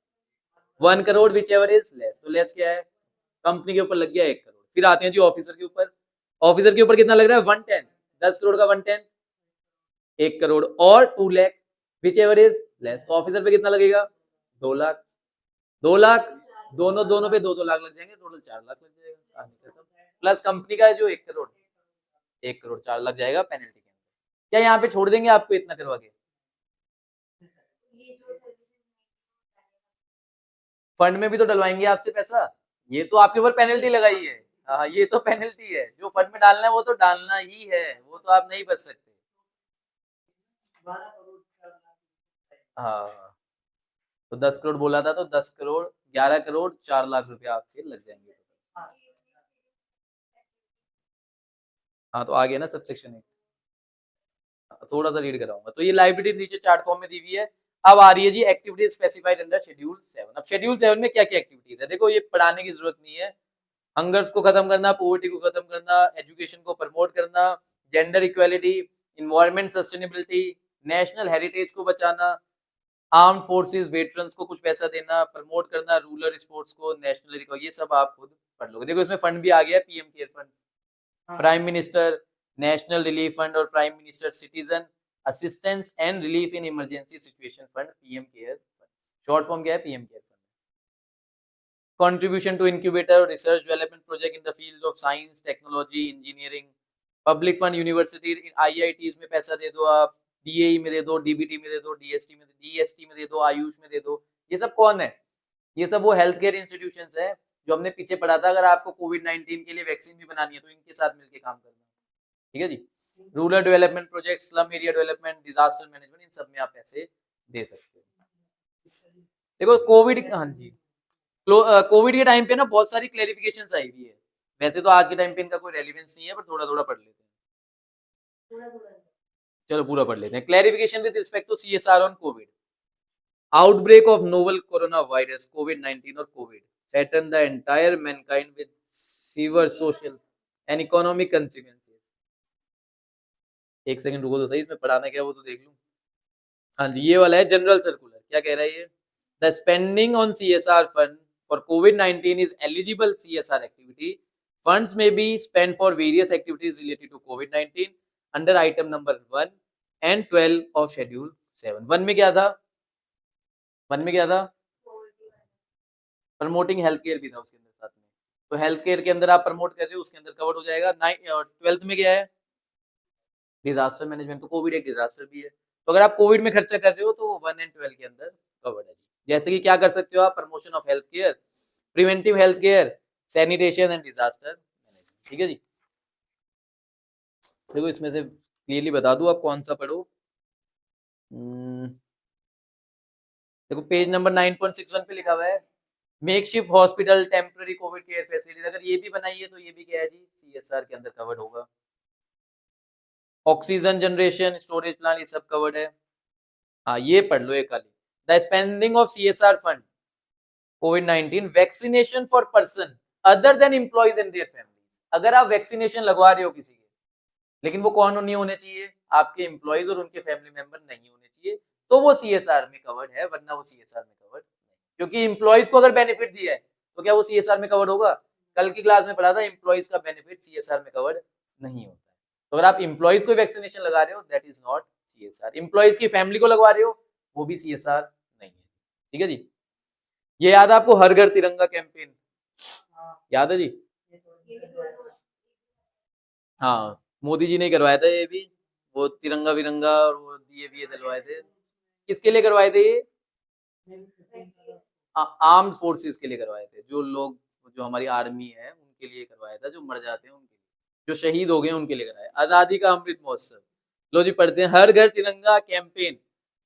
1 crore which ever is less. तो लेस क्या है? कंपनी के ऊपर लग गया 1 करोड़। फिर आते हैं जी ऑफिसर के ऊपर। ऑफिसर के ऊपर कितना लग रहा है? 110। 10 करोड़ का 110 1 करोड़ और 2 lakh whichever is less. तो ऑफिसर पे कितना लगेगा? 2 लाख। 2 लाख दोनों दोनों पे 2-2 लाख लग जाएंगे, टोटल 4 लाख लग जाएगा। प्लस कंपनी का है जो 1 करोड़, 1 करोड़ 4 लग जाएगा पेनल्टी के अंदर। क्या यहाँ पे छोड़ देंगे आपको इतना करवा के? फंड में भी तो डलवाएंगे आपसे पैसा, ये तो आपके ऊपर पेनल्टी लगाई है। हाँ ये तो पेनल्टी है, जो फंड में डालना है वो तो डालना ही है, वो तो आप नहीं बच सकते। हाँ तो 10 करोड़ बोला था, तो 10 करोड़ 11 करोड़ 4 लाख रुपए आपके लग जाएंगे। हाँ तो आ गया ना सबसेक्शन 1। थोड़ा सा रीड कराऊंगा। तो ये लाइबिलिटी नीचे चार्ट फॉर्म में दी हुई है। अब आ रही है जी एक्टिविटीज स्पेसिफाइड अंडर शेड्यूल 7। अब शेड्यूल 7 में क्या क्या एक्टिविटीज है? देखो ये पढ़ाने की जरूरत नहीं है। हंगर्स को खत्म करना, पॉवर्टी को खत्म करना, एजुकेशन को प्रमोट करना, gender equality, environment sustainability, national heritage को बचाना, आर्म फोर्सेस वेटरन्स को कुछ पैसा देना, प्रमोट करना रूरल स्पोर्ट्स को, नेशनल, ये सब आप खुद पढ़ लोगे। देखो इसमें फंड भी आ गया, PM care fund, prime minister national relief fund और prime minister citizen assistance and relief in emergency situation fund, PM care fund. Short form क्या है? PM care fund. contribution to incubator research development project in the field of science technology engineering, public fund university IITs में पैसा दे दो आप, DAE में दे दो, DBT में दे दो, DST में दे दो, आयुष में दे दो। ये सब कौन है? ये सब वो हेल्थ केयर इंस्टीट्यूशंस है जो हमने पीछे पढ़ा था। अगर आपको कोविड-19 के लिए वैक्सीन भी बनानी है तो इनके साथ मिलकर काम करना। ठीक है जी। Rural development project, slum area development, disaster management, इन सब में आप पैसे दे सकते हो। देखो कोविड, हाँ जी, कोविड के टाइम पे ना बहुत सारी क्लेरिफिकेशंस आई हुई है। वैसे तो आज के टाइम पे इनका कोई रेलिवेंस नहीं है, पर थोड़ा थोड़ा पढ़ लेते हैं। चलो पूरा पढ़ लेते हैं। Clarification with respect to CSR on COVID. Outbreak of novel corona virus कोविड-19 और COVID threaten the entire mankind with severe social and economic consequences। एक सेकंड रुको तो सही, इसमें पढ़ाना क्या है वो तो देख लूं। हाँ जी, ये वाला है जनरल सर्कुलर। क्या कह रहा है ये? The spending on CSR fund for COVID-19 is eligible CSR activity. Funds may be spent for various activities related to COVID-19 under item number 1 and 12 of schedule 7। 1 में क्या था? 1 में क्या था? प्रमोटिंग हेल्थ केयर भी था उसके अंदर साथ में। तो हेल्थ केयर के अंदर आप प्रमोट कर रहे हो, उसके अंदर कवर हो जाएगा। 12th में क्या है? Disaster management. तो कोविड एक डिजास्टर भी है, तो अगर आप कोविड में खर्चा कर रहे हो तो 1 एंड 12 के अंदर कवर्ड है। जैसे कि क्या कर सकते हो आप? Promotion of health care, preventive health care, sanitation and disaster management. ठीक है जी। देखो इसमें से क्लियरली बता दूं, आप कौन सा पढ़ो। देखो पेज नंबर 9.61 पे लिखा हुआ है makeshift hospital temporary Covid care facilities. अगर ये भी बनाई है तो ये भी क्या है जी, सीएसआर के अंदर कवर्ड होगा। ऑक्सीजन जनरेशन स्टोरेज प्लान ये सब कवर्ड है। हाँ ये पढ़ लो एक खाली, the spending of CSR fund covid vaccination for person other than employees and their families. अगर आप वैक्सीनेशन लगवा रहे हो किसी के, लेकिन वो कौन नहीं होने चाहिए, आपके एम्प्लॉइज और उनके फैमिली मेंबर नहीं होने चाहिए, तो वो सीएसआर में कवर्ड है, वरना वो सीएसआर में कवर्ड नहीं। क्योंकि एम्प्लॉइज को अगर बेनिफिट दिया है तो क्या वो सीएसआर में कवर्ड होगा? कल की क्लास में पढ़ा था एम्प्लॉइज का बेनिफिट सीएसआर में कवर्ड नहीं होता है। तो अगर आप एम्प्लॉइज को वैक्सीनेशन लगा रहे हो that is not CSR. Employees की फैमिली को लगवा रहे हो वो भी सीएसआर नहीं है। ठीक है जी। ये याद है आपको, हर घर तिरंगा कैंपेन हाँ, याद है जी? ये तो हाँ मोदी जी ने करवाया था ये भी, वो तिरंगा विरंगा और वो दिए विए दिलवाए थे। किसके लिए करवाए थे ये? आर्म्ड फोर्सेस के लिए करवाए थे। जो लोग, जो हमारी आर्मी है उनके लिए करवाया था, जो मर जाते हैं उनके लिए, जो शहीद हो गए उनके लिए कराया। आजादी का अमृत महोत्सव, लो जी पढ़ते हैं, Har Ghar Tiranga campaign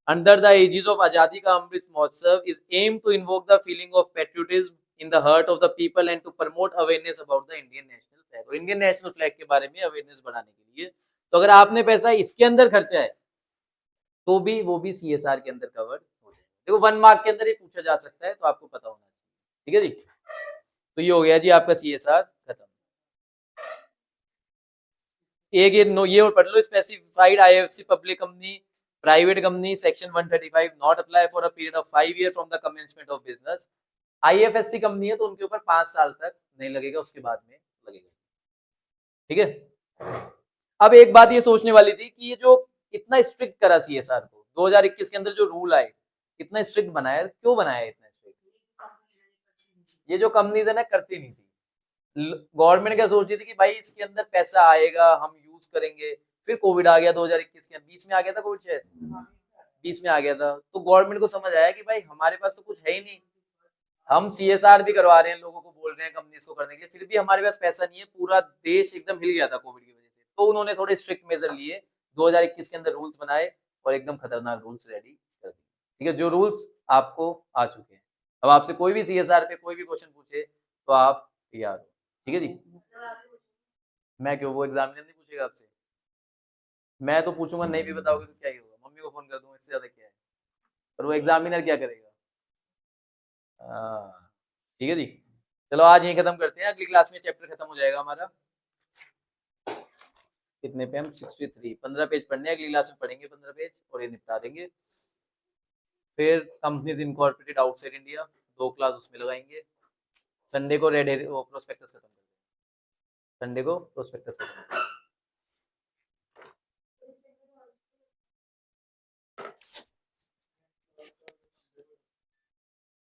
under the aegis of Azadi ka Amrit Mahotsav is aim to invoke the feeling of patriotism in the heart of the people and to promote awareness about the Indian national flag. और इंडियन नेशनल फ्लैग के बारे में अवेयरनेस बढ़ाने के लिए, तो अगर आपने पैसा इसके अंदर खर्चा है तो भी वो भी सीएसआर के अंदर कवर्ड हो जाएगा। देखो 1 मार्क के अंदर ये पूछा जा सकता है, तो आपको पता होना चाहिए। ठीक है जी। तो ये हो गया जी आपका सीएसआर खत्म। एक ये और पढ़ लो, specified IFSC public company private company section 135 not apply for a period of 5 year from the commencement of business. IFSC company है तो उनके ऊपर 5 साल तक नहीं लगेगा, उसके बाद में लगेगा। ठीक है। अब एक बात ये सोचने वाली थी कि ये जो इतना स्ट्रिक्ट करा सीएसआर को 2021 के अंदर जो रूल आए, इतना स्ट्रिक्ट बनाया, क्यों बनाया इतना स्ट्रिक्ट? ये जो कंपनीज है ना करती नहीं थी। गवर्नमेंट क्या सोच रही थी कि भाई इसके अंदर पैसा आएगा, हम यूज करेंगे। फिर कोविड आ गया 2021 के, 20 में आ गया था कोविड, शायद 20 में आ गया था। तो गवर्नमेंट को समझ आया कि भाई हमारे पास तो कुछ है ही नहीं, हम सीएसआर भी करवा रहे हैं, लोगों को बोल रहे हैं कंपनीज को करने के लिए, फिर भी हमारे पास पैसा नहीं है। पूरा देश एकदम हिल गया था कोविड की वजह से, तो उन्होंने थोड़े स्ट्रिक्ट मेजर लिए, 2021 के अंदर रूल्स बनाए और एकदम खतरनाक रूल्स रेडी कर दिए। ठीक है, जो रूल्स आपको आ चुके हैं। अब आपसे कोई भी सीएसआर पे कोई भी क्वेश्चन पूछे तो आप तैयार हो। ठीक है जी। मैं क्यों, वो एग्जामिनर नहीं पूछेगा आपसे? मैं तो पूछूंगा, नहीं भी बताओगे तो क्या ही होगा, मम्मी को फोन कर दूंगा, इससे ज्यादा क्या है। पर वो एग्जामिनर क्या करेगा? हाँ ठीक है जी। चलो आज यही खत्म करते हैं, अगली क्लास में चैप्टर खत्म हो जाएगा हमारा। कितने पे हम 63, 15 पेज पढ़ने, अगली क्लास में पढ़ेंगे 15 पेज और ये निपटा देंगे। फिर companies incorporated outside India 2 class उसमें लगाएंगे। संडे को रेड प्रोस्पेक्टस खत्म कर देंगे, संडे को प्रोस्पेक्टस खत्म।